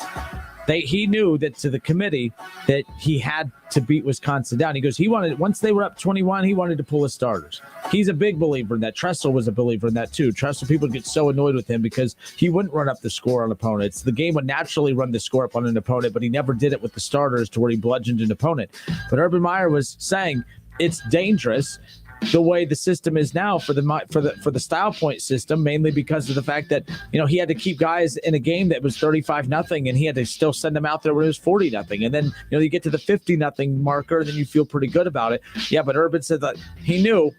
He knew that to the committee that he had to beat Wisconsin down. He goes, once they were up 21, he wanted to pull his starters. He's a big believer in that. Tressel was a believer in that too. Tressel, people get so annoyed with him because he wouldn't run up the score on opponents. The game would naturally run the score up on an opponent, but he never did it with the starters to where he bludgeoned an opponent. But Urban Meyer was saying it's dangerous the way the system is now for the style point system, mainly because of the fact that he had to keep guys in a game that was 35-0, and he had to still send them out there when it was 40-0, and then you get to the 50-0 marker, and then you feel pretty good about it. Yeah, but Urban said that he knew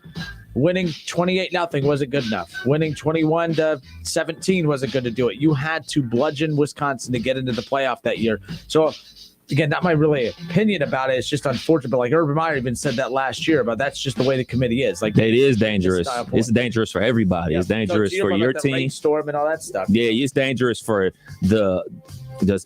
winning 28-0 wasn't good enough. Winning 21-17 wasn't good to do it. You had to bludgeon Wisconsin to get into the playoff that year. So again, not my really opinion about it. It's just unfortunate. But like Urban Meyer even said that last year, about that's just the way the committee is. Like it is dangerous. It's dangerous for everybody. Yeah. It's dangerous for your team. Storm and all that stuff. Yeah, it's dangerous for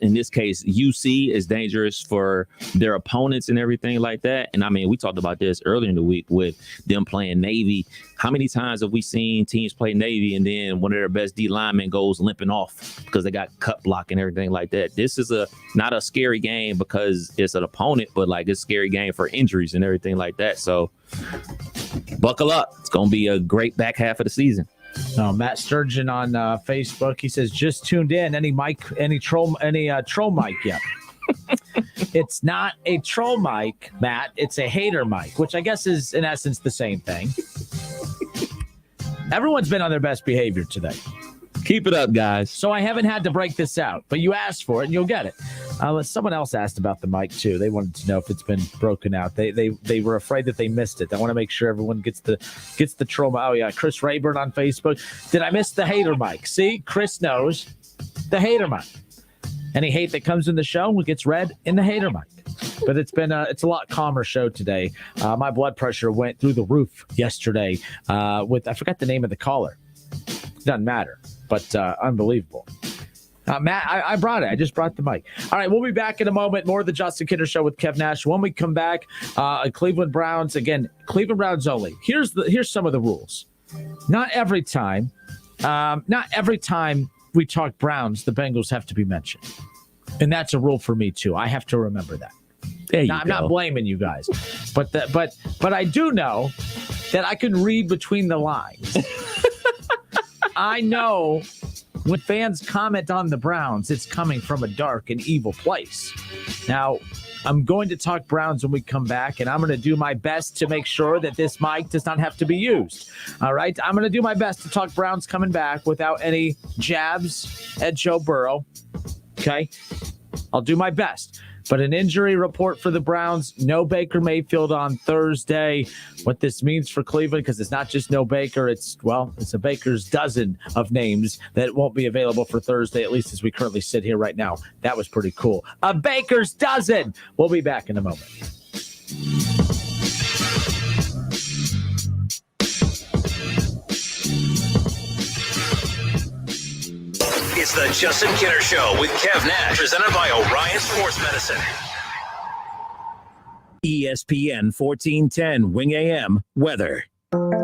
in this case, UC is dangerous for their opponents and everything like that. And I mean, we talked about this earlier in the week with them playing Navy. How many times have we seen teams play Navy and then one of their best D linemen goes limping off because they got cut block and everything like that? This is not a scary game because it's an opponent, but like it's a scary game for injuries and everything like that. So buckle up. It's going to be a great back half of the season. Matt Sturgeon on Facebook, he says, just tuned in. Any troll mic yet? It's not a troll mic, Matt. It's a hater mic, which I guess is in essence the same thing. Everyone's been on their best behavior today. Keep it up, guys. So I haven't had to break this out, but you asked for it and you'll get it. Someone else asked about the mic too. They wanted to know if it's been broken out. They were afraid that they missed it. I want to make sure everyone gets the troll. Oh yeah, Chris Rayburn on Facebook. Did I miss the hater mic? See, Chris knows the hater mic. Any hate that comes in the show gets read in the hater mic. But it's a lot calmer show today. My blood pressure went through the roof yesterday. I forgot the name of the caller. Doesn't matter, but unbelievable. Matt, I brought it. I just brought the mic. All right, we'll be back in a moment. More of the Justin Kinner Show with Kev Nash. When we come back, Cleveland Browns again. Cleveland Browns only. Here's some of the rules. Not every time we talk Browns, the Bengals have to be mentioned, and that's a rule for me too. I have to remember that. I'm not blaming you guys, but I do know that I can read between the lines. I know when fans comment on the Browns, it's coming from a dark and evil place. Now, I'm going to talk Browns when we come back, and I'm going to do my best to make sure that this mic does not have to be used. All right? I'm going to do my best to talk Browns coming back without any jabs at Joe Burrow. Okay? I'll do my best. But an injury report for the Browns, no Baker Mayfield on Thursday. What this means for Cleveland, because it's not just no Baker, it's a Baker's dozen of names that won't be available for Thursday, at least as we currently sit here right now. That was pretty cool. A Baker's dozen. We'll be back in a moment. It's the Justin Kinner Show with Kev Nash, presented by Orion Sports Medicine. ESPN 1410 Wing AM weather.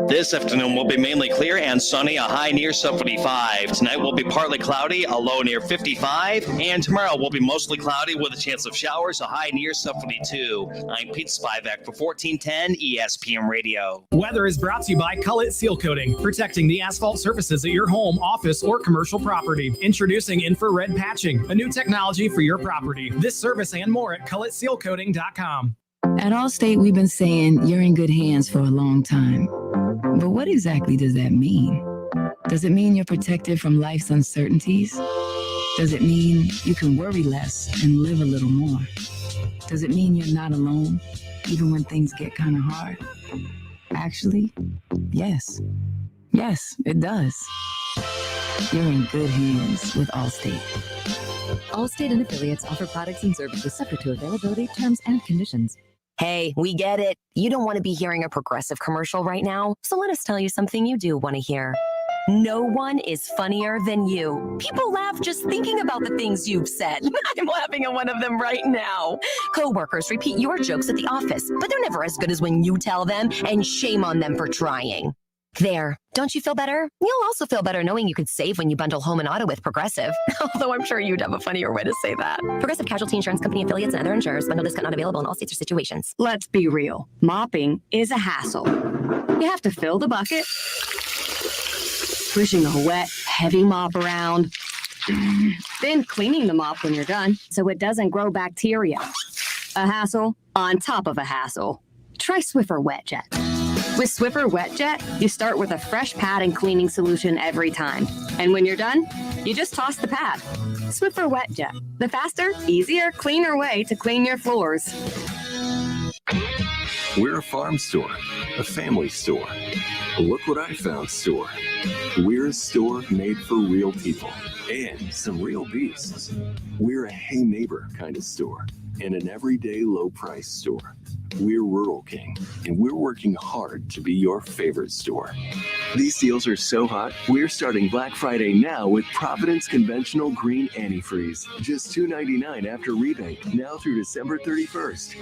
This afternoon will be mainly clear and sunny, a high near 75. Tonight will be partly cloudy, a low near 55. And tomorrow will be mostly cloudy with a chance of showers, a high near 72. I'm Pete Spivak for 1410 ESPN Radio. Weather is brought to you by Cullet Seal Coating, protecting the asphalt surfaces at your home, office, or commercial property. Introducing infrared patching, a new technology for your property. This service and more at culletsealcoating.com. At Allstate, we've been saying you're in good hands for a long time. But what exactly does that mean? Does it mean you're protected from life's uncertainties? Does it mean you can worry less and live a little more? Does it mean you're not alone, even when things get kind of hard? Actually, yes. Yes, it does. You're in good hands with Allstate. Allstate and affiliates offer products and services subject to availability, terms, and conditions. Hey, we get it. You don't want to be hearing a Progressive commercial right now, so let us tell you something you do want to hear. No one is funnier than you. People laugh just thinking about the things you've said. I'm laughing at one of them right now. Coworkers repeat your jokes at the office, but they're never as good as when you tell them, and shame on them for trying. There, don't you feel better? You'll also feel better knowing you could save when you bundle home and auto with Progressive. Although I'm sure you'd have a funnier way to say that. Progressive Casualty Insurance Company affiliates and other insurers. Bundle discount not available in all states or situations. Let's be real. Mopping is a hassle. You have to fill the bucket, pushing a wet, heavy mop around, then cleaning the mop when you're done so it doesn't grow bacteria. A hassle on top of a hassle. Try Swiffer Wet Jet. With Swiffer Wet Jet, you start with a fresh pad and cleaning solution every time. And when you're done, you just toss the pad. Swiffer Wet Jet, the faster, easier, cleaner way to clean your floors. We're a farm store, a family store, a Look What I Found store. We're a store made for real people and some real beasts. We're a Hey Neighbor kind of store and an everyday low price store. We're Rural King, and we're working hard to be your favorite store. These deals are so hot, we're starting Black Friday now with Providence Conventional Green Antifreeze. Just $2.99 after rebate, now through December 31st.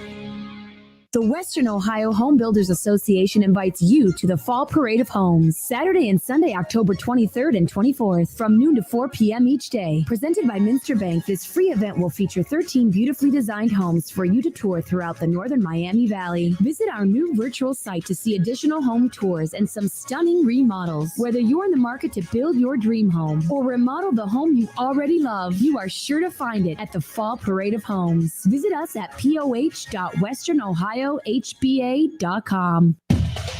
The Western Ohio Home Builders Association invites you to the Fall Parade of Homes, Saturday and Sunday, October 23rd and 24th, from noon to 4 p.m. each day. Presented by Minster Bank, this free event will feature 13 beautifully designed homes for you to tour throughout the northern Miami Valley. Visit our new virtual site to see additional home tours and some stunning remodels. Whether you're in the market to build your dream home or remodel the home you already love, you are sure to find it at the Fall Parade of Homes. Visit us at poh.westernohiohba.com.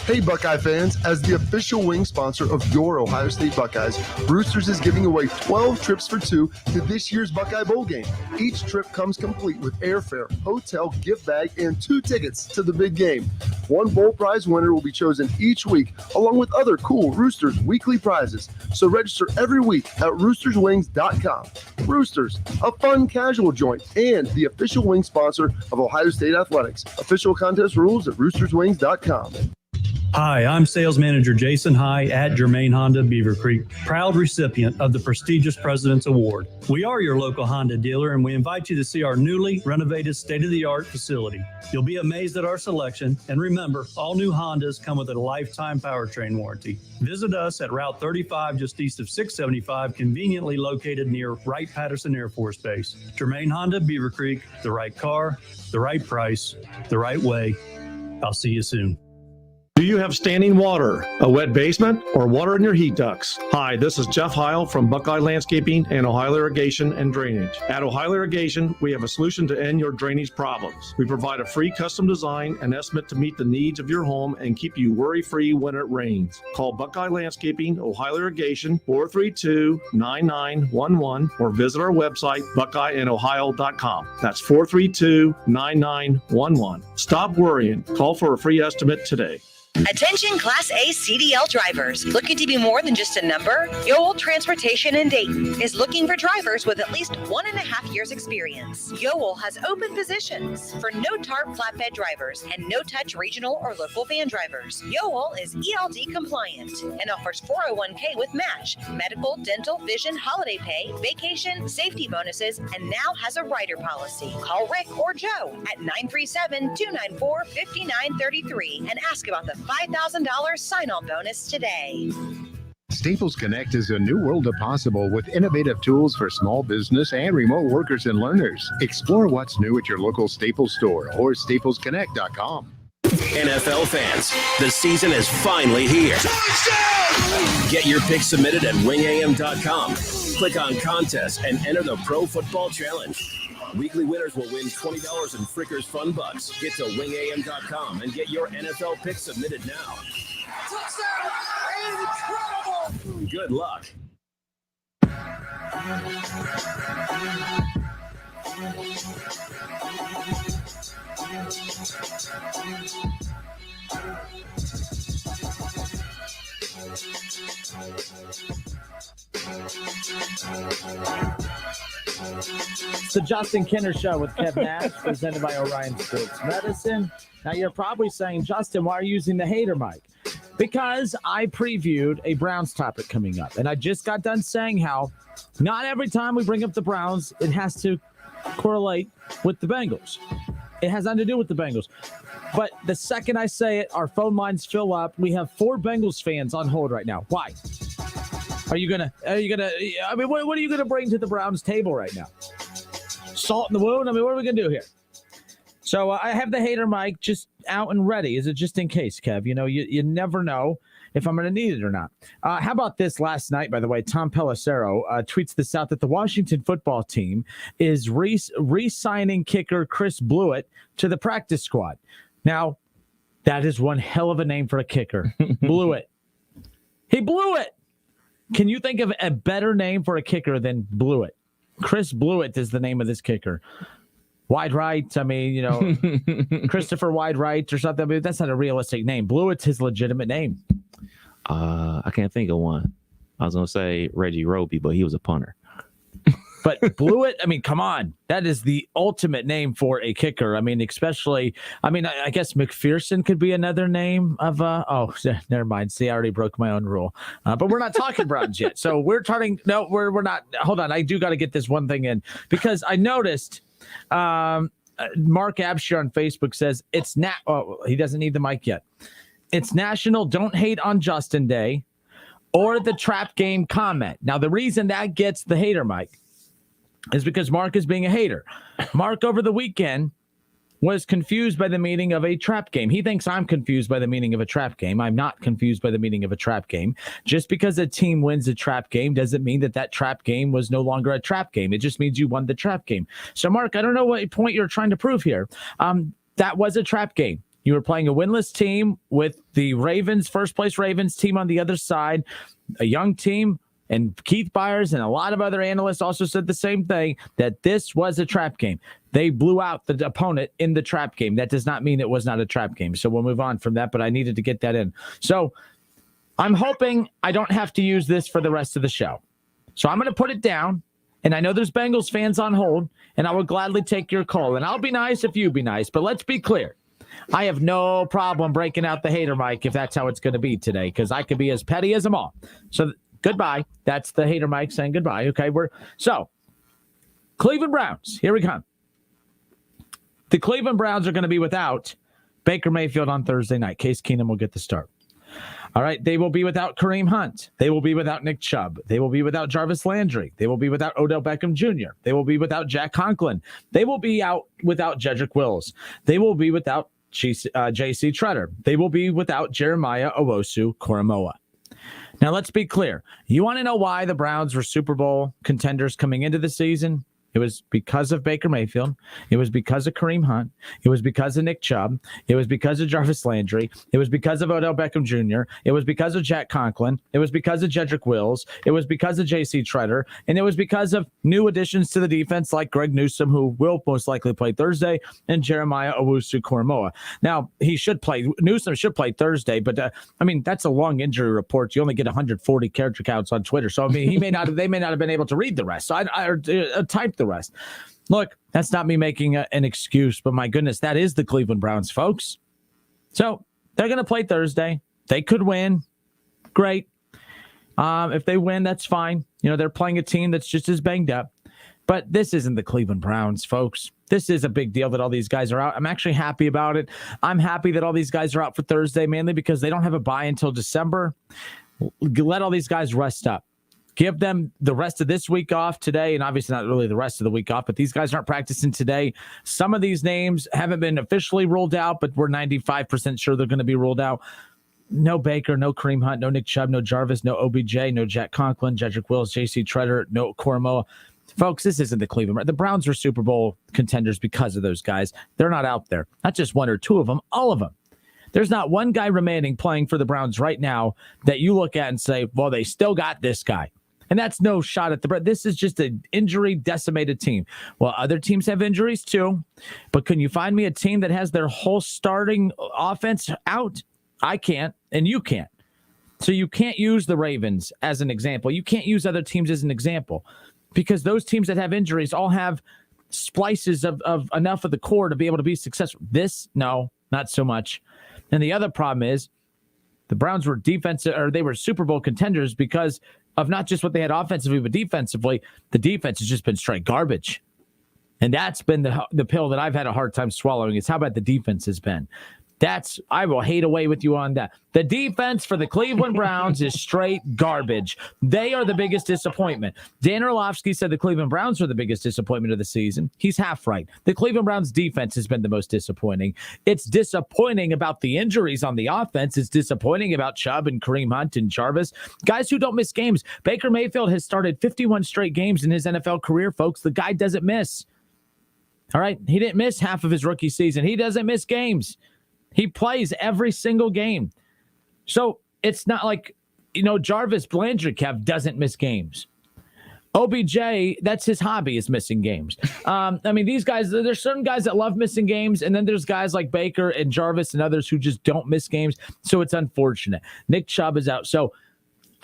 Hey Buckeye fans, as the official wing sponsor of your Ohio State Buckeyes, Roosters is giving away 12 trips for two to this year's Buckeye Bowl game. Each trip comes complete with airfare, hotel, gift bag, and 2 tickets to the big game. One bowl prize winner will be chosen each week, along with other cool Roosters weekly prizes. So register every week at roosterswings.com. Roosters, a fun casual joint and the official wing sponsor of Ohio State Athletics. Official contest rules at roosterswings.com. Hi, I'm Sales Manager Jason High at Germain Honda Beaver Creek, proud recipient of the prestigious President's Award. We are your local Honda dealer, and we invite you to see our newly renovated state-of-the-art facility. You'll be amazed at our selection, and remember, all new Hondas come with a lifetime powertrain warranty. Visit us at Route 35, just east of 675, conveniently located near Wright-Patterson Air Force Base. Germain Honda Beaver Creek, the right car, the right price, the right way. I'll see you soon. Do you have standing water, a wet basement, or water in your heat ducts? Hi, this is Jeff Heil from Buckeye Landscaping and Ohio Irrigation and Drainage. At Ohio Irrigation, we have a solution to end your drainage problems. We provide a free custom design and estimate to meet the needs of your home and keep you worry-free when it rains. Call Buckeye Landscaping, Ohio Irrigation, 432-9911, or visit our website, buckeyeindohio.com. That's 432-9911. Stop worrying. Call for a free estimate today. Attention Class A CDL drivers. Looking to be more than just a number? Yoel Transportation in Dayton is looking for drivers with at least 1.5 years experience. Yoel has open positions for no-tarp flatbed drivers and no-touch regional or local van drivers. Yoel is ELD compliant and offers 401k with match, medical, dental, vision, holiday pay, vacation, safety bonuses, and now has a rider policy. Call Rick or Joe at 937-294-5933 and ask about the $5,000 sign-on bonus today. Staples Connect is a new world of possible with innovative tools for small business and remote workers and learners. Explore what's new at your local Staples store or staplesconnect.com. NFL fans, the season is finally here. Get your picks submitted at wingam.com. Click on contest and enter the Pro Football Challenge. Weekly winners will win $20 in Frickers Fun Bucks. Get to wingam.com and get your NFL picks submitted now. Touchdown! Incredible! Good luck. It's the Justin Kinner Show with Kev Nash, presented by Orion Sports Medicine. Now, you're probably saying, Justin, why are you using the hater mic? Because I previewed a Browns topic coming up, and I just got done saying how not every time we bring up the Browns, it has to correlate with the Bengals. It has nothing to do with the Bengals. But the second I say it, our phone lines fill up. We have 4 Bengals fans on hold right now. Why? Are you gonna, I mean, what are you gonna bring to the Browns table right now? Salt in the wound? I mean, what are we gonna do here? So I have the hater mic just out and ready. Is it just in case, Kev? You know, you never know if I'm going to need it or not. How about this last night, by the way? Tom Pelissero tweets this out that the Washington football team is re-signing kicker Chris Blewett to the practice squad. Now, that is one hell of a name for a kicker. Blewett. He blew it. Can you think of a better name for a kicker than Blewett? Chris Blewett is the name of this kicker. Wide right, I mean, you know, Christopher Wide Right or something. I mean, that's not a realistic name. Blewett's his legitimate name. I can't think of one. I was going to say Reggie Roby, but he was a punter. But Blewett, I mean, come on. That is the ultimate name for a kicker. I mean, especially, I guess McPherson could be another name of, never mind. See, I already broke my own rule. But we're not talking Browns yet. So we're talking, no, we're not. Hold on. I do got to get this one thing in because I noticed Mark Abshire on Facebook says it's he doesn't need the mic yet. It's National Don't Hate on Justin Day or the Trap Game comment. Now, the reason that gets the hater mic is because Mark is being a hater. Mark over the weekend was confused by the meaning of a trap game. He thinks I'm confused by the meaning of a trap game. I'm not confused by the meaning of a trap game. Just because a team wins a trap game doesn't mean that trap game was no longer a trap game. It just means you won the trap game. So, Mark, I don't know what point you're trying to prove here. That was a trap game. You were playing a winless team with the Ravens, first-place Ravens team on the other side, a young team. And Keith Byers and a lot of other analysts also said the same thing, that this was a trap game. They blew out the opponent in the trap game. That does not mean it was not a trap game. So we'll move on from that, but I needed to get that in. So I'm hoping I don't have to use this for the rest of the show. So I'm going to put it down, and I know there's Bengals fans on hold, and I will gladly take your call. And I'll be nice if you be nice, but let's be clear. I have no problem breaking out the hater mic if that's how it's going to be today, because I could be as petty as them all. So goodbye. That's the hater mic saying goodbye. Okay, so Cleveland Browns. Here we come. The Cleveland Browns are going to be without Baker Mayfield on Thursday night. Case Keenum will get the start. All right, they will be without Kareem Hunt. They will be without Nick Chubb. They will be without Jarvis Landry. They will be without Odell Beckham Jr. They will be without Jack Conklin. They will be out without Jedrick Wills. They will be without J.C. Treader. They will be without Jeremiah Owusu-Koramoah. Now, let's be clear. You want to know why the Browns were Super Bowl contenders coming into the season? It was because of Baker Mayfield. It was because of Kareem Hunt. It was because of Nick Chubb. It was because of Jarvis Landry. It was because of Odell Beckham Jr. It was because of Jack Conklin. It was because of Jedrick Wills. It was because of J.C. Treader. And it was because of new additions to the defense like Greg Newsome, who will most likely play Thursday, and Jeremiah Owusu-Koramoah. Now, Newsome should play Thursday, but that's a long injury report. You only get 140 character counts on Twitter. So, they may not have been able to read the rest. So I typed the rest. Look, that's not me making an excuse, but my goodness, that is the Cleveland Browns, folks. So they're going to play Thursday. They could win. Great. If they win, that's fine. They're playing a team that's just as banged up. But this isn't the Cleveland Browns, folks. This is a big deal that all these guys are out. I'm actually happy about it. I'm happy that all these guys are out for Thursday, mainly because they don't have a bye until December. Let all these guys rest up. Give them the rest of this week off today, and obviously not really the rest of the week off, but these guys aren't practicing today. Some of these names haven't been officially ruled out, but we're 95% sure they're going to be ruled out. No Baker, no Kareem Hunt, no Nick Chubb, no Jarvis, no OBJ, no Jack Conklin, Jedrick Wills, J.C. Treader, no Koramoah. Folks, this isn't the Cleveland. The Browns are Super Bowl contenders because of those guys. They're not out there. Not just one or two of them, all of them. There's not one guy remaining playing for the Browns right now that you look at and say, well, they still got this guy. And that's no shot at the – this is just an injury-decimated team. Well, other teams have injuries too, but can you find me a team that has their whole starting offense out? I can't, and you can't. So you can't use the Ravens as an example. You can't use other teams as an example because those teams that have injuries all have splices of enough of the core to be able to be successful. This, no, not so much. And the other problem is the Browns were they were Super Bowl contenders because of not just what they had offensively, but defensively. The defense has just been straight garbage. And that's been the pill that I've had a hard time swallowing is how bad the defense has been. I will hate away with you on that. The defense for the Cleveland Browns is straight garbage. They are the biggest disappointment. Dan Orlovsky said the Cleveland Browns are the biggest disappointment of the season. He's half right. The Cleveland Browns defense has been the most disappointing. It's disappointing about the injuries on the offense. It's disappointing about Chubb and Kareem Hunt and Jarvis. Guys who don't miss games. Baker Mayfield has started 51 straight games in his NFL career, folks. The guy doesn't miss. All right? He didn't miss half of his rookie season. He doesn't miss games. He plays every single game. So it's not like, Jarvis Landry, Kev, doesn't miss games. OBJ, that's his hobby, is missing games. These guys, there's certain guys that love missing games, and then there's guys like Baker and Jarvis and others who just don't miss games. So it's unfortunate. Nick Chubb is out. So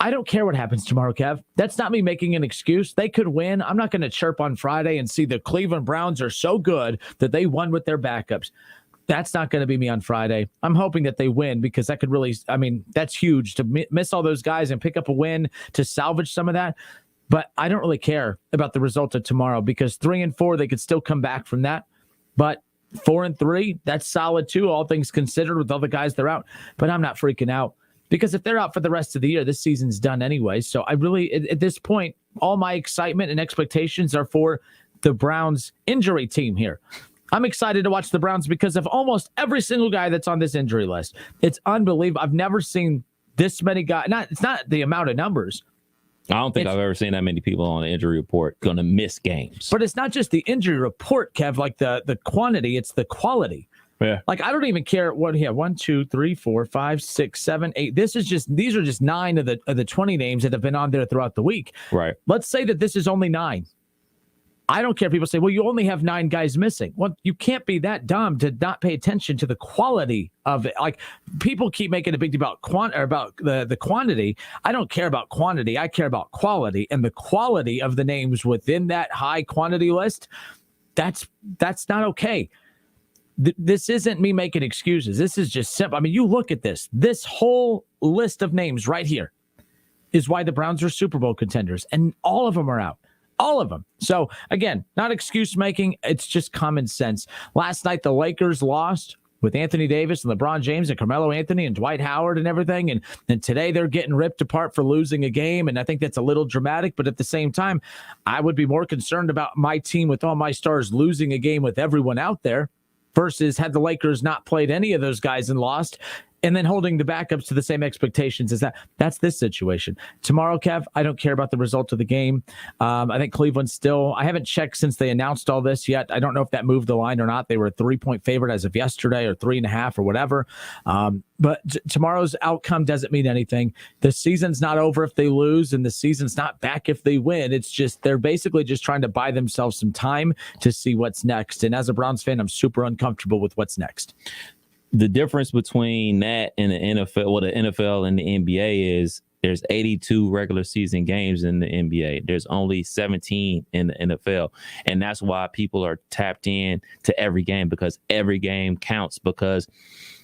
I don't care what happens tomorrow, Kev. That's not me making an excuse. They could win. I'm not going to chirp on Friday and see the Cleveland Browns are so good that they won with their backups. That's not going to be me on Friday. I'm hoping that they win because that could really, that's huge to miss all those guys and pick up a win to salvage some of that. But I don't really care about the result of tomorrow because 3-4, they could still come back from that. But 4-3, that's solid too, all things considered with all the guys that are out. But I'm not freaking out because if they're out for the rest of the year, this season's done anyway. So I really, at this point, all my excitement and expectations are for the Browns injury team here. I'm excited to watch the Browns because of almost every single guy that's on this injury list. It's unbelievable. I've never seen this many guys. It's not the amount of numbers. I don't think I've ever seen that many people on the injury report going to miss games. But it's not just the injury report, Kev, like the quantity, it's the quality. Yeah. Like, I don't even care what he had. 1, 2, 3, 4, 5, 6, 7, 8. These are just 9 of the 20 names that have been on there throughout the week. Right. Let's say that this is only 9. I don't care if people say, well, you only have 9 guys missing. Well, you can't be that dumb to not pay attention to the quality of it. Like, people keep making a big deal about the quantity. I don't care about quantity. I care about quality, and the quality of the names within that high quantity list. That's not okay. This isn't me making excuses. This is just simple. You look at this. This whole list of names right here is why the Browns are Super Bowl contenders, and all of them are out. All of them. So, again, not excuse making. It's just common sense. Last night, the Lakers lost with Anthony Davis and LeBron James and Carmelo Anthony and Dwight Howard and everything. And today they're getting ripped apart for losing a game. And I think that's a little dramatic. But at the same time, I would be more concerned about my team with all my stars losing a game with everyone out there versus had the Lakers not played any of those guys and lost. and then holding the backups to the same expectations as that's this situation. Tomorrow, Kev, I don't care about the result of the game. I think Cleveland still, I haven't checked since they announced all this yet. I don't know if that moved the line or not. They were a 3-point favorite as of yesterday, or 3.5 or whatever. But tomorrow's outcome doesn't mean anything. The season's not over if they lose, and the season's not back if they win. It's just, they're basically just trying to buy themselves some time to see what's next. And as a Browns fan, I'm super uncomfortable with what's next. The difference between that and the NFL, well, the NFL and the NBA is there's 82 regular season games in the NBA. There's only 17 in the NFL. And that's why people are tapped in to every game, because every game counts, because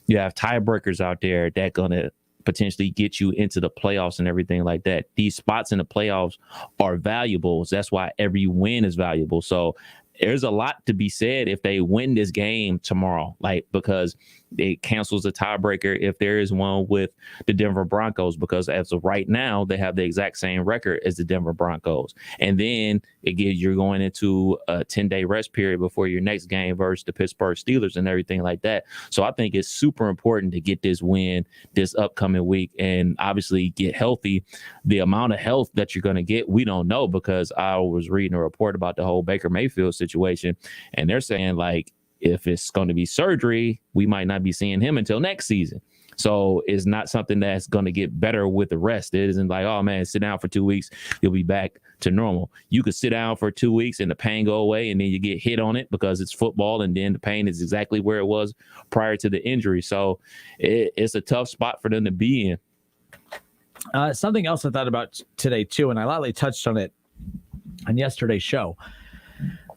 you have tiebreakers out there that going to potentially get you into the playoffs and everything like that. These spots in the playoffs are valuable. So that's why every win is valuable. So there's a lot to be said if they win this game tomorrow, like, because it cancels the tiebreaker if there is one with the Denver Broncos, because as of right now, they have the exact same record as the Denver Broncos. And then again, you're going into a 10-day rest period before your next game versus the Pittsburgh Steelers and everything like that. So I think it's super important to get this win this upcoming week and obviously get healthy. The amount of health that you're going to get, we don't know, because I was reading a report about the whole Baker Mayfield situation, and they're saying, like, if it's going to be surgery, we might not be seeing him until next season. So it's not something that's going to get better with the rest. It isn't like, oh, man, sit down for 2 weeks, you'll be back to normal. You could sit down for 2 weeks and the pain go away, and then you get hit on it because it's football, and then the pain is exactly where it was prior to the injury. So it's a tough spot for them to be in. Something else I thought about today, too, and I lightly touched on it on yesterday's show.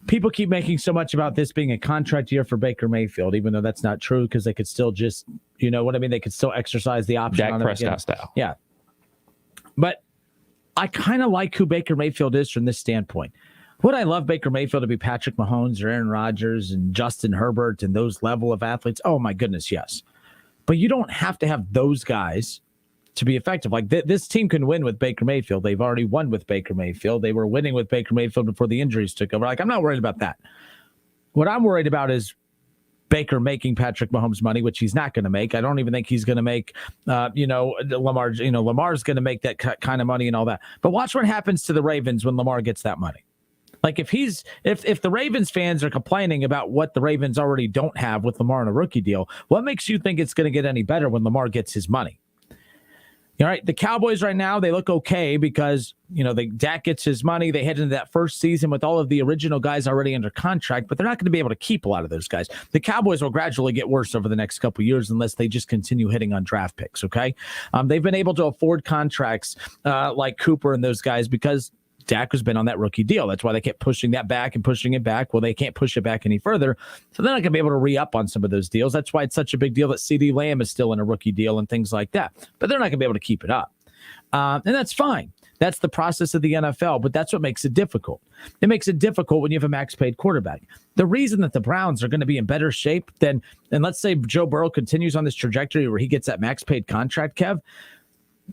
People keep making so much about this being a contract year for Baker Mayfield, even though that's not true, because they could still just, you know what I mean? They could still exercise the option. Dak Prescott style. Yeah. But I kind of like who Baker Mayfield is from this standpoint. Would I love Baker Mayfield to be Patrick Mahomes or Aaron Rodgers and Justin Herbert and those level of athletes? Oh, my goodness, yes. But you don't have to have those guys to be effective. Like this team can win with Baker Mayfield. They've already won with Baker Mayfield. They were winning with Baker Mayfield before the injuries took over. Like, I'm not worried about that. What I'm worried about is Baker making Patrick Mahomes money, which he's not going to make. I don't even think he's going to make, Lamar. Lamar's going to make that kind of money and all that. But watch what happens to the Ravens when Lamar gets that money. Like if the Ravens fans are complaining about what the Ravens already don't have with Lamar on a rookie deal, what makes you think it's going to get any better when Lamar gets his money? All right, the Cowboys right now, they look okay because, Dak gets his money. They head into that first season with all of the original guys already under contract, but they're not going to be able to keep a lot of those guys. The Cowboys will gradually get worse over the next couple of years unless they just continue hitting on draft picks, okay? They've been able to afford contracts like Cooper and those guys because Dak has been on that rookie deal. That's why they kept pushing that back and pushing it back. Well, they can't push it back any further. So they're not going to be able to re-up on some of those deals. That's why it's such a big deal that CeeDee Lamb is still in a rookie deal and things like that. But they're not going to be able to keep it up. And that's fine. That's the process of the NFL, but that's what makes it difficult. It makes it difficult when you have a max-paid quarterback. The reason that the Browns are going to be in better shape than, and let's say Joe Burrow continues on this trajectory where he gets that max-paid contract, Kev,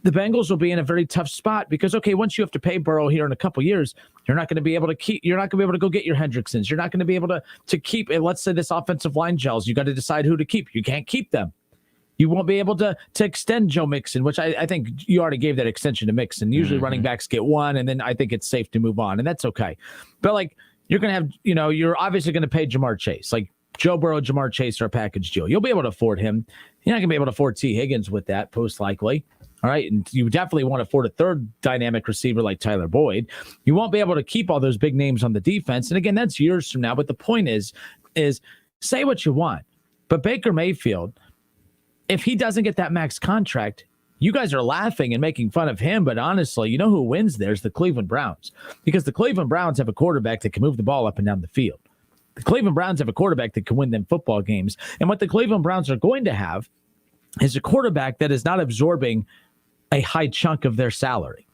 the Bengals will be in a very tough spot because, okay, once you have to pay Burrow here in a couple years, you're not going to be able to go get your Hendricksons. You're not going to be able to keep, let's say this offensive line gels. You got to decide who to keep. You can't keep them. You won't be able to extend Joe Mixon, which I think you already gave that extension to Mixon. Usually running backs get one, and then I think it's safe to move on, and that's okay. But, like, you're going to have, you're obviously going to pay Jamar Chase. Like, Joe Burrow, Jamar Chase are a package deal. You'll be able to afford him. You're not going to be able to afford T. Higgins with that, most likely. All right. And you definitely want to afford a third dynamic receiver like Tyler Boyd. You won't be able to keep all those big names on the defense. And again, that's years from now. But the point is say what you want. But Baker Mayfield, if he doesn't get that max contract, you guys are laughing and making fun of him. But honestly, you know who wins there is the Cleveland Browns, because the Cleveland Browns have a quarterback that can move the ball up and down the field. The Cleveland Browns have a quarterback that can win them football games. And what the Cleveland Browns are going to have is a quarterback that is not absorbing a high chunk of their salary.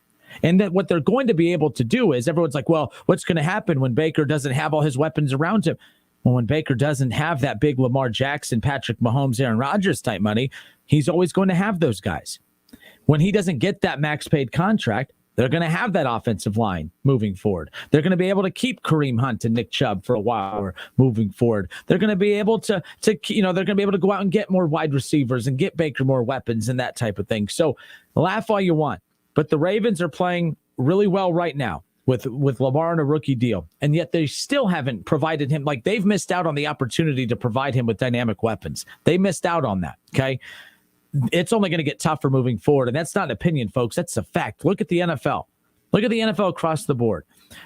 And that what they're going to be able to do is everyone's like, well, what's going to happen when Baker doesn't have all his weapons around him? Well, when Baker doesn't have that big Lamar Jackson, Patrick Mahomes, Aaron Rodgers type money, he's always going to have those guys. When he doesn't get that max paid contract, They're going to have that offensive line moving forward. They're going to be able to keep Kareem Hunt and Nick Chubb for a while or moving forward. They're going to be able to they're going to be able to go out and get more wide receivers and get Baker more weapons and that type of thing. So laugh all you want, but the Ravens are playing really well right now with Lamar on a rookie deal. And yet they still haven't provided him, like they've missed out on the opportunity to provide him with dynamic weapons. They missed out on that. Okay. It's only going to get tougher moving forward. And that's not an opinion, folks. That's a fact. Look at the NFL. Look at the NFL across the board.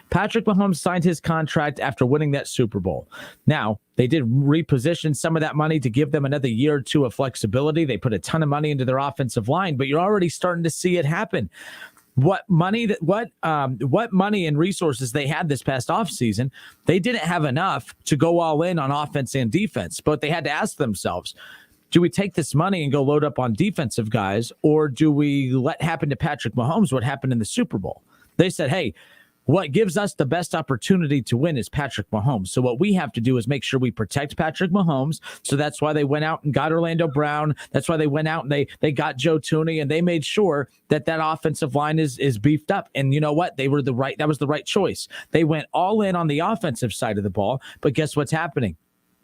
Patrick Mahomes signed his contract after winning that Super Bowl. Now, they did reposition some of that money to give them another year or two of flexibility. They put a ton of money into their offensive line, but you're already starting to see it happen. What money and resources they had this past offseason, they didn't have enough to go all in on offense and defense, but they had to ask themselves, do we take this money and go load up on defensive guys, or do we let happen to Patrick Mahomes what happened in the Super Bowl? They said, hey, what gives us the best opportunity to win is Patrick Mahomes. So what we have to do is make sure we protect Patrick Mahomes. So that's why they went out and got Orlando Brown. That's why they went out and they got Joe Thuney, and they made sure that offensive line is beefed up. And you know what? That was the right choice. They went all in on the offensive side of the ball. But guess what's happening?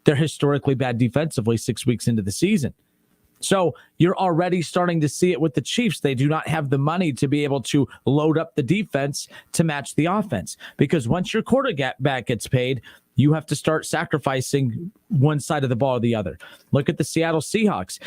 They're historically bad defensively 6 weeks into the season. So you're already starting to see it with the Chiefs. They do not have the money to be able to load up the defense to match the offense, because once your quarterback gets paid, you have to start sacrificing one side of the ball or the other. Look at the Seattle Seahawks.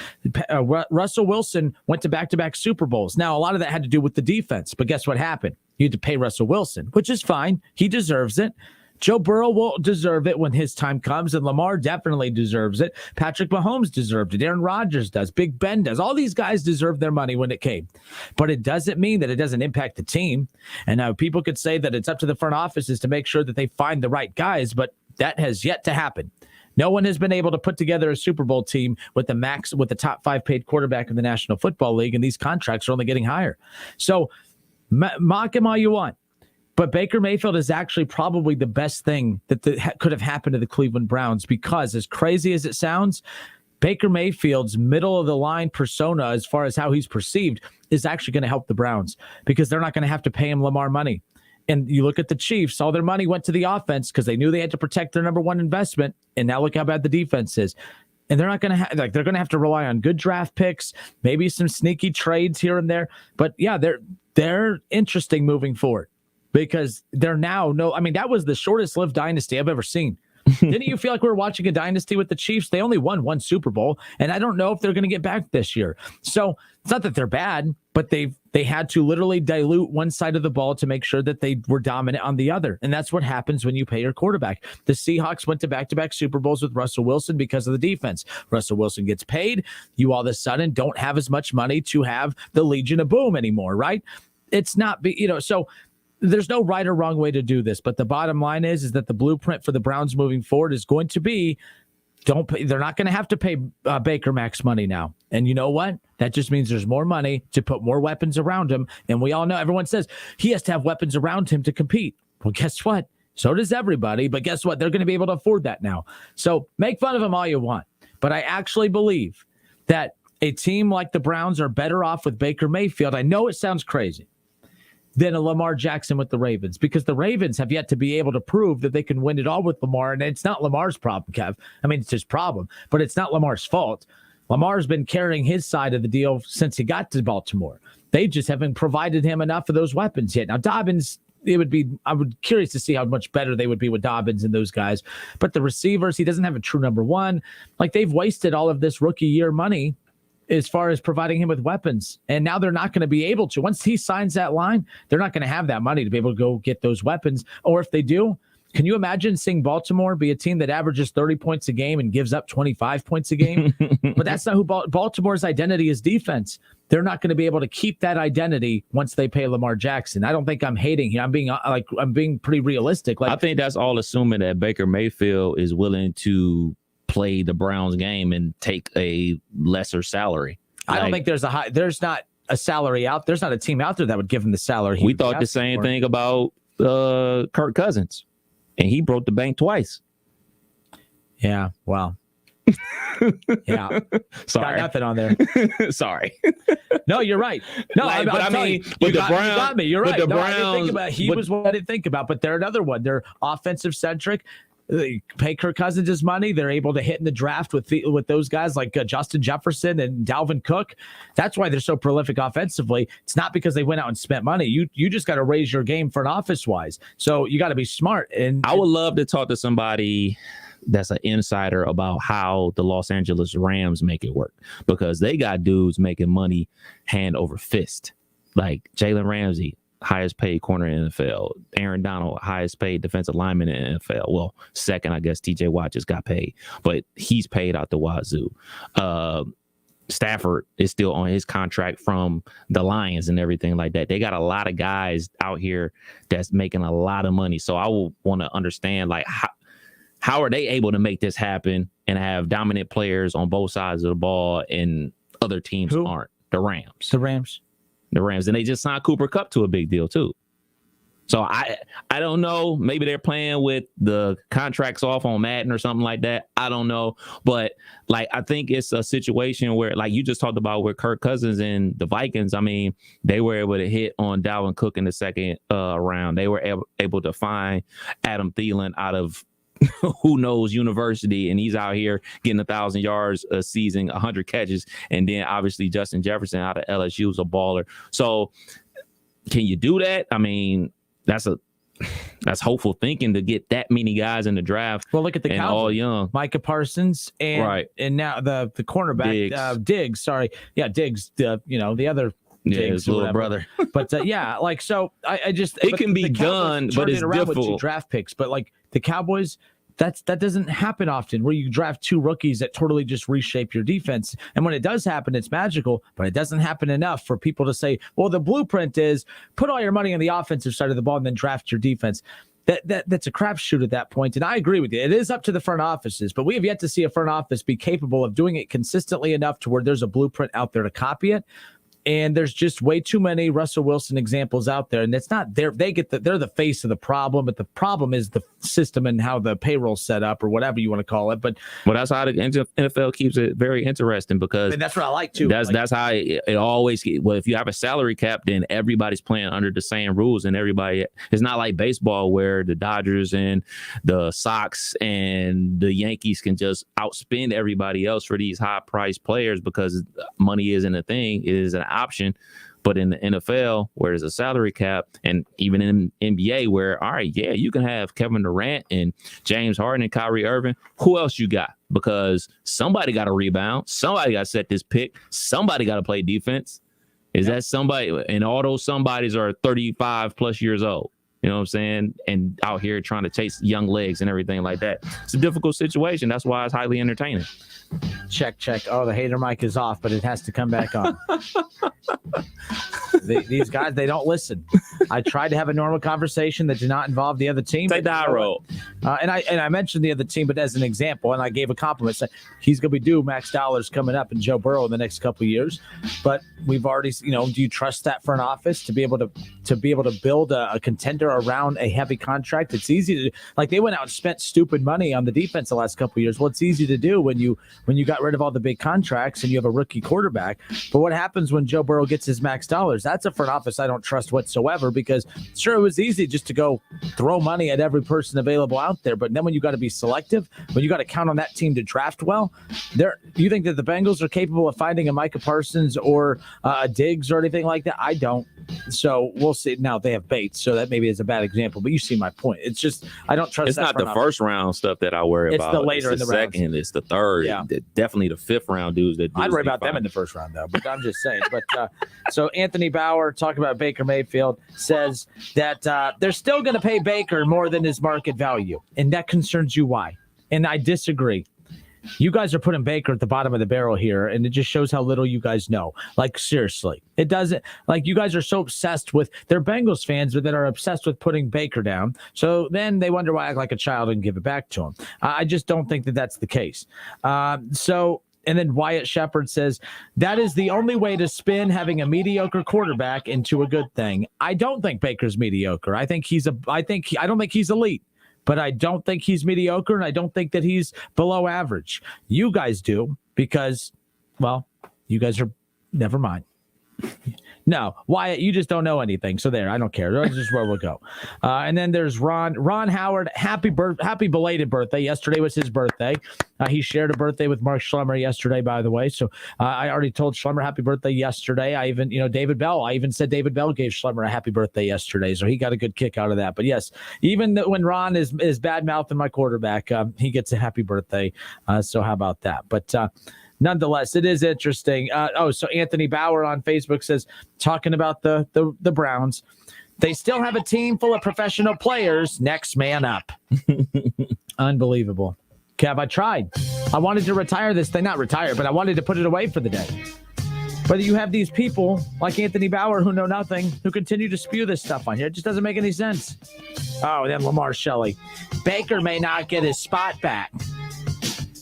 Russell Wilson went to back-to-back Super Bowls. Now, a lot of that had to do with the defense, but guess what happened? You had to pay Russell Wilson, which is fine. He deserves it. Joe Burrow will deserve it when his time comes, and Lamar definitely deserves it. Patrick Mahomes deserved it. Aaron Rodgers does. Big Ben does. All these guys deserve their money when it came. But it doesn't mean that it doesn't impact the team. And now people could say that it's up to the front offices to make sure that they find the right guys, but that has yet to happen. No one has been able to put together a Super Bowl team with the top 5 paid quarterback in the National Football League, and these contracts are only getting higher. So mock him all you want. But Baker Mayfield is actually probably the best thing that could have happened to the Cleveland Browns, because as crazy as it sounds, Baker Mayfield's middle-of-the-line persona, as far as how he's perceived, is actually going to help the Browns, because they're not going to have to pay him Lamar money. And you look at the Chiefs, all their money went to the offense because they knew they had to protect their number one investment, and now look how bad the defense is. And they're not going to they're going to have to rely on good draft picks, maybe some sneaky trades here and there. But yeah, they're interesting moving forward. Because they're now that was the shortest lived dynasty I've ever seen. Didn't you feel like we were watching a dynasty with the Chiefs? They only won one Super Bowl, and I don't know if they're going to get back this year. So it's not that they're bad, but they had to literally dilute one side of the ball to make sure that they were dominant on the other. And that's what happens when you pay your quarterback. The Seahawks went to back-to-back Super Bowls with Russell Wilson because of the defense. Russell Wilson gets paid. You all of a sudden don't have as much money to have the Legion of Boom anymore, right? It's not, so there's no right or wrong way to do this, but the bottom line is that the blueprint for the Browns moving forward is going to be, they're not going to have to pay Baker max money now. And you know what? That just means there's more money to put more weapons around him. And we all know, everyone says he has to have weapons around him to compete. Well, guess what? So does everybody. But guess what? They're going to be able to afford that now. So make fun of him all you want. But I actually believe that a team like the Browns are better off with Baker Mayfield. I know it sounds crazy. Than a Lamar Jackson with the Ravens, because the Ravens have yet to be able to prove that they can win it all with Lamar. And it's not Lamar's problem, Kev. I mean, it's his problem, but it's not Lamar's fault. Lamar's been carrying his side of the deal since he got to Baltimore. They just haven't provided him enough of those weapons yet. Now, Dobbins, I would curious to see how much better they would be with Dobbins and those guys. But the receivers, he doesn't have a true number one. Like, they've wasted all of this rookie year money as far as providing him with weapons. And now they're not going to be able to. Once he signs that line, they're not going to have that money to be able to go get those weapons. Or if they do, can you imagine seeing Baltimore be a team that averages 30 points a game and gives up 25 points a game? But that's not who Baltimore's identity is. Defense. They're not going to be able to keep that identity once they pay Lamar Jackson. I don't think I'm hating here. I'm being pretty realistic. I think that's all assuming that Baker Mayfield is willing to play the Browns game and take a lesser salary. I don't think there's not a salary out. There's not a team out there that would give him the salary. We thought the same thing about Kirk Cousins, and he broke the bank twice. Yeah. Well, Yeah. Sorry. Got nothing on there. Sorry. No, you're right. No, Like, but I mean, you, with the got, you Browns, got me. You're with right. the No, I didn't Browns, think about. He was what I didn't think about. But they're another one. They're offensive centric. They pay Kirk Cousins his money. They're able to hit in the draft with those guys like Justin Jefferson and Dalvin Cook. That's why they're so prolific offensively. It's not because they went out and spent money. You just got to raise your game front office wise. So you got to be smart. And I would love to talk to somebody that's an insider about how the Los Angeles Rams make it work, because they got dudes making money hand over fist, like Jalen Ramsey, highest paid corner in the NFL. Aaron Donald, highest paid defensive lineman in the NFL. Well, second, I guess TJ Watt just got paid, but he's paid out the wazoo. Stafford is still on his contract from the Lions and everything like that. They got a lot of guys out here that's making a lot of money. So I will want to understand, like, how are they able to make this happen and have dominant players on both sides of the ball and other teams aren't? The Rams. The Rams. And they just signed Cooper Kupp to a big deal too. So I don't know. Maybe they're playing with the contracts off on Madden or something like that. I don't know. But like, I think it's a situation where, like you just talked about with Kirk Cousins and the Vikings, I mean, they were able to hit on Dalvin Cook in the second round. They were able to find Adam Thielen out of who knows university, and he's out here getting 1,000 yards a season, 100 catches, and then obviously Justin Jefferson out of LSU is a baller. So can you do that? I mean, that's hopeful thinking to get that many guys in the draft. Well, look at the and Cowboys. all young. Micah Parsons and now the cornerback Diggs. Diggs. The other. His little brother. But like, so I just it can be done, but it's difficult. With 2 draft picks, but like the Cowboys, that doesn't happen often, where you draft 2 rookies that totally just reshape your defense. And when it does happen, it's magical, but it doesn't happen enough for people to say, well, the blueprint is put all your money on the offensive side of the ball and then draft your defense. That's a crapshoot at that point. And I agree with you. It is up to the front offices, but we have yet to see a front office be capable of doing it consistently enough to where there's a blueprint out there to copy it. And there's just way too many Russell Wilson examples out there. And it's not they're the face of the problem, but the problem is the system and how the payroll's set up or whatever you want to call it. But that's how the NFL keeps it very interesting, because that's what I like too. That's how it always. Well, if you have a salary cap, then everybody's playing under the same rules, and everybody. It's not like baseball where the Dodgers and the Sox and the Yankees can just outspend everybody else for these high priced players because money isn't a thing. It is an option. But in the NFL, where there's a salary cap, and even in NBA, where, all right, yeah, you can have Kevin Durant and James Harden and Kyrie Irving. Who else you got? Because somebody got to rebound. Somebody got to set this pick. Somebody got to play defense. Is that somebody? And all those somebodies are 35 plus years old. You know what I'm saying? And out here trying to chase young legs and everything like that. It's a difficult situation. That's why it's highly entertaining. Check. Oh, the hater mic is off, but it has to come back on. These guys, they don't listen. I tried to have a normal conversation that did not involve the other team. Take the high road. And I mentioned the other team, but as an example, and I gave a compliment. Said he's going to be due max dollars coming up in Joe Burrow in the next couple of years. But we've already, do you trust that front office to be able to build a contender around a heavy contract? It's easy to, like, they went out and spent stupid money on the defense the last couple of years. Well, it's easy to do when you got rid of all the big contracts and you have a rookie quarterback. But what happens when Joe Burrow gets his max dollars? That's a front office I don't trust whatsoever, because sure, it was easy just to go throw money at every person available out there. But then when you got to be selective, when you got to count on that team to draft well, you think that the Bengals are capable of finding a Micah Parsons or a Diggs or anything like that? I don't. So we'll see. Now they have Bates, so that maybe is a bad example, but you see my point. It's just, I don't trust. It's not the first round stuff that I worry about. It's the later in the second, rounds. It's the third. Yeah. Definitely the fifth round dudes. I'd worry about them in the first round, though, but I'm just saying. But so Anthony Bauer, talking about Baker Mayfield, says that they're still going to pay Baker more than his market value, and that concerns you. Why? And I disagree. You guys are putting Baker at the bottom of the barrel here, and it just shows how little you guys know. Like, seriously, it doesn't. Like, you guys are so obsessed with, they're Bengals fans that are obsessed with putting Baker down. So then they wonder why I act like a child and give it back to him. I just don't think that that's the case. And then Wyatt Shepard says that is the only way to spin having a mediocre quarterback into a good thing. I don't think Baker's mediocre. I don't think he's elite. but I don't think he's mediocre, and I don't think that he's below average. You guys do because, well, you guys are, never mind. No, Wyatt, you just don't know anything. So there, I don't care. That's just where we'll go. And then there's Ron Howard. Happy belated birthday. Yesterday was his birthday. He shared a birthday with Mark Schlemmer yesterday, by the way. So I already told Schlemmer happy birthday yesterday. I even, David Bell. I even said David Bell gave Schlemmer a happy birthday yesterday. So he got a good kick out of that. But yes, even when Ron is bad mouthing my quarterback, he gets a happy birthday. So how about that? But nonetheless, it is interesting. So Anthony Bauer on Facebook says, talking about the Browns, they still have a team full of professional players. Next man up. Unbelievable. Kev, I tried. I wanted to retire this thing. Not retire, but I wanted to put it away for the day. But you have these people like Anthony Bauer who know nothing, who continue to spew this stuff on here. It just doesn't make any sense. Oh, and then Lamar Shelley. Baker may not get his spot back.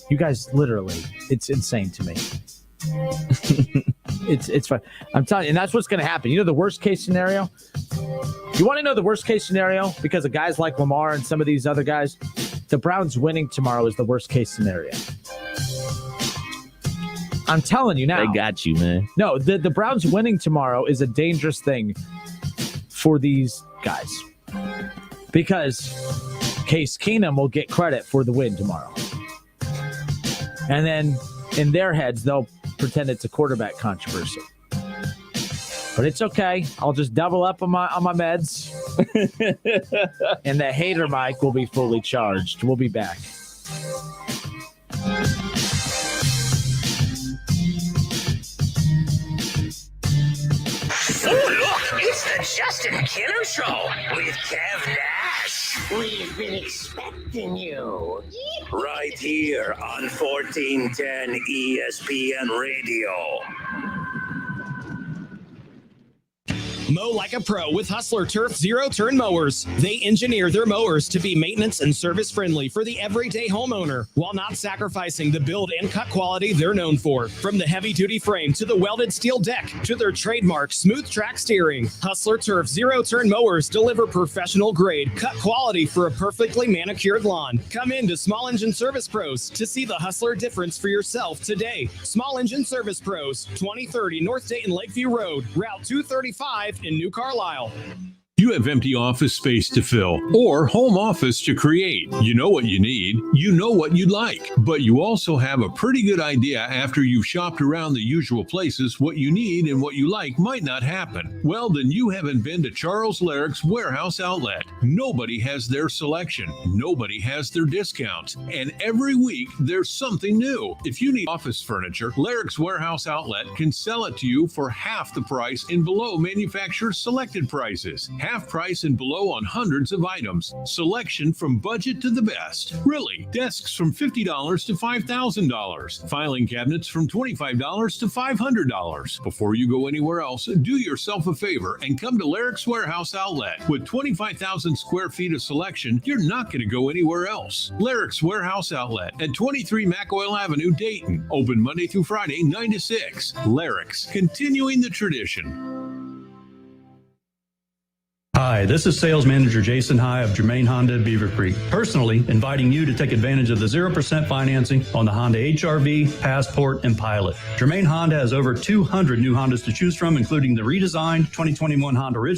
You guys, literally, it's insane to me. It's fun. I'm telling you, and that's what's going to happen. You know the worst case scenario? You want to know the worst case scenario? Because of guys like Lamar and some of these other guys, the Browns winning tomorrow is the worst case scenario. I'm telling you now. They got you, man. No, the Browns winning tomorrow is a dangerous thing for these guys. Because Case Keenum will get credit for the win tomorrow. And then in their heads, they'll pretend it's a quarterback controversy. But it's okay. I'll just double up on my meds. And the hater mic will be fully charged. We'll be back. Oh, look, it's the Justin Killer Show with Kev Nash. We've been expecting you. Right here on 1410 ESPN Radio. Mow like a pro with Hustler Turf zero-turn mowers. They engineer their mowers to be maintenance and service friendly for the everyday homeowner while not sacrificing the build and cut quality they're known for. From the heavy-duty frame to the welded steel deck to their trademark smooth track steering, Hustler Turf zero-turn mowers deliver professional grade cut quality for a perfectly manicured lawn. Come in to Small Engine Service Pros to see the Hustler difference for yourself today. Small Engine Service Pros, 2030 North Dayton Lakeview Road, Route 235 in New Carlisle. You have empty office space to fill or home office to create. You know what you need. You know what you'd like. But you also have a pretty good idea after you've shopped around the usual places what you need and what you like might not happen. Well, then you haven't been to Charles Larrick's Warehouse Outlet. Nobody has their selection. Nobody has their discounts. And every week there's something new. If you need office furniture, Larrick's Warehouse Outlet can sell it to you for half the price and below manufacturer's selected prices. Half price and below on hundreds of items. Selection from budget to the best. Really, desks from $50 to $5,000. Filing cabinets from $25 to $500. Before you go anywhere else, do yourself a favor and come to Larrick's Warehouse Outlet. With 25,000 square feet of selection, you're not going to go anywhere else. Larrick's Warehouse Outlet at 23 McOil Avenue, Dayton. Open Monday through Friday, 9 to 6. Larrick's, continuing the tradition. Hi, this is Sales Manager Jason High of Germain Honda Beaver Creek. Personally, inviting you to take advantage of the 0% financing on the Honda HR-V, Passport, and Pilot. Germain Honda has over 200 new Hondas to choose from, including the redesigned 2021 Honda Original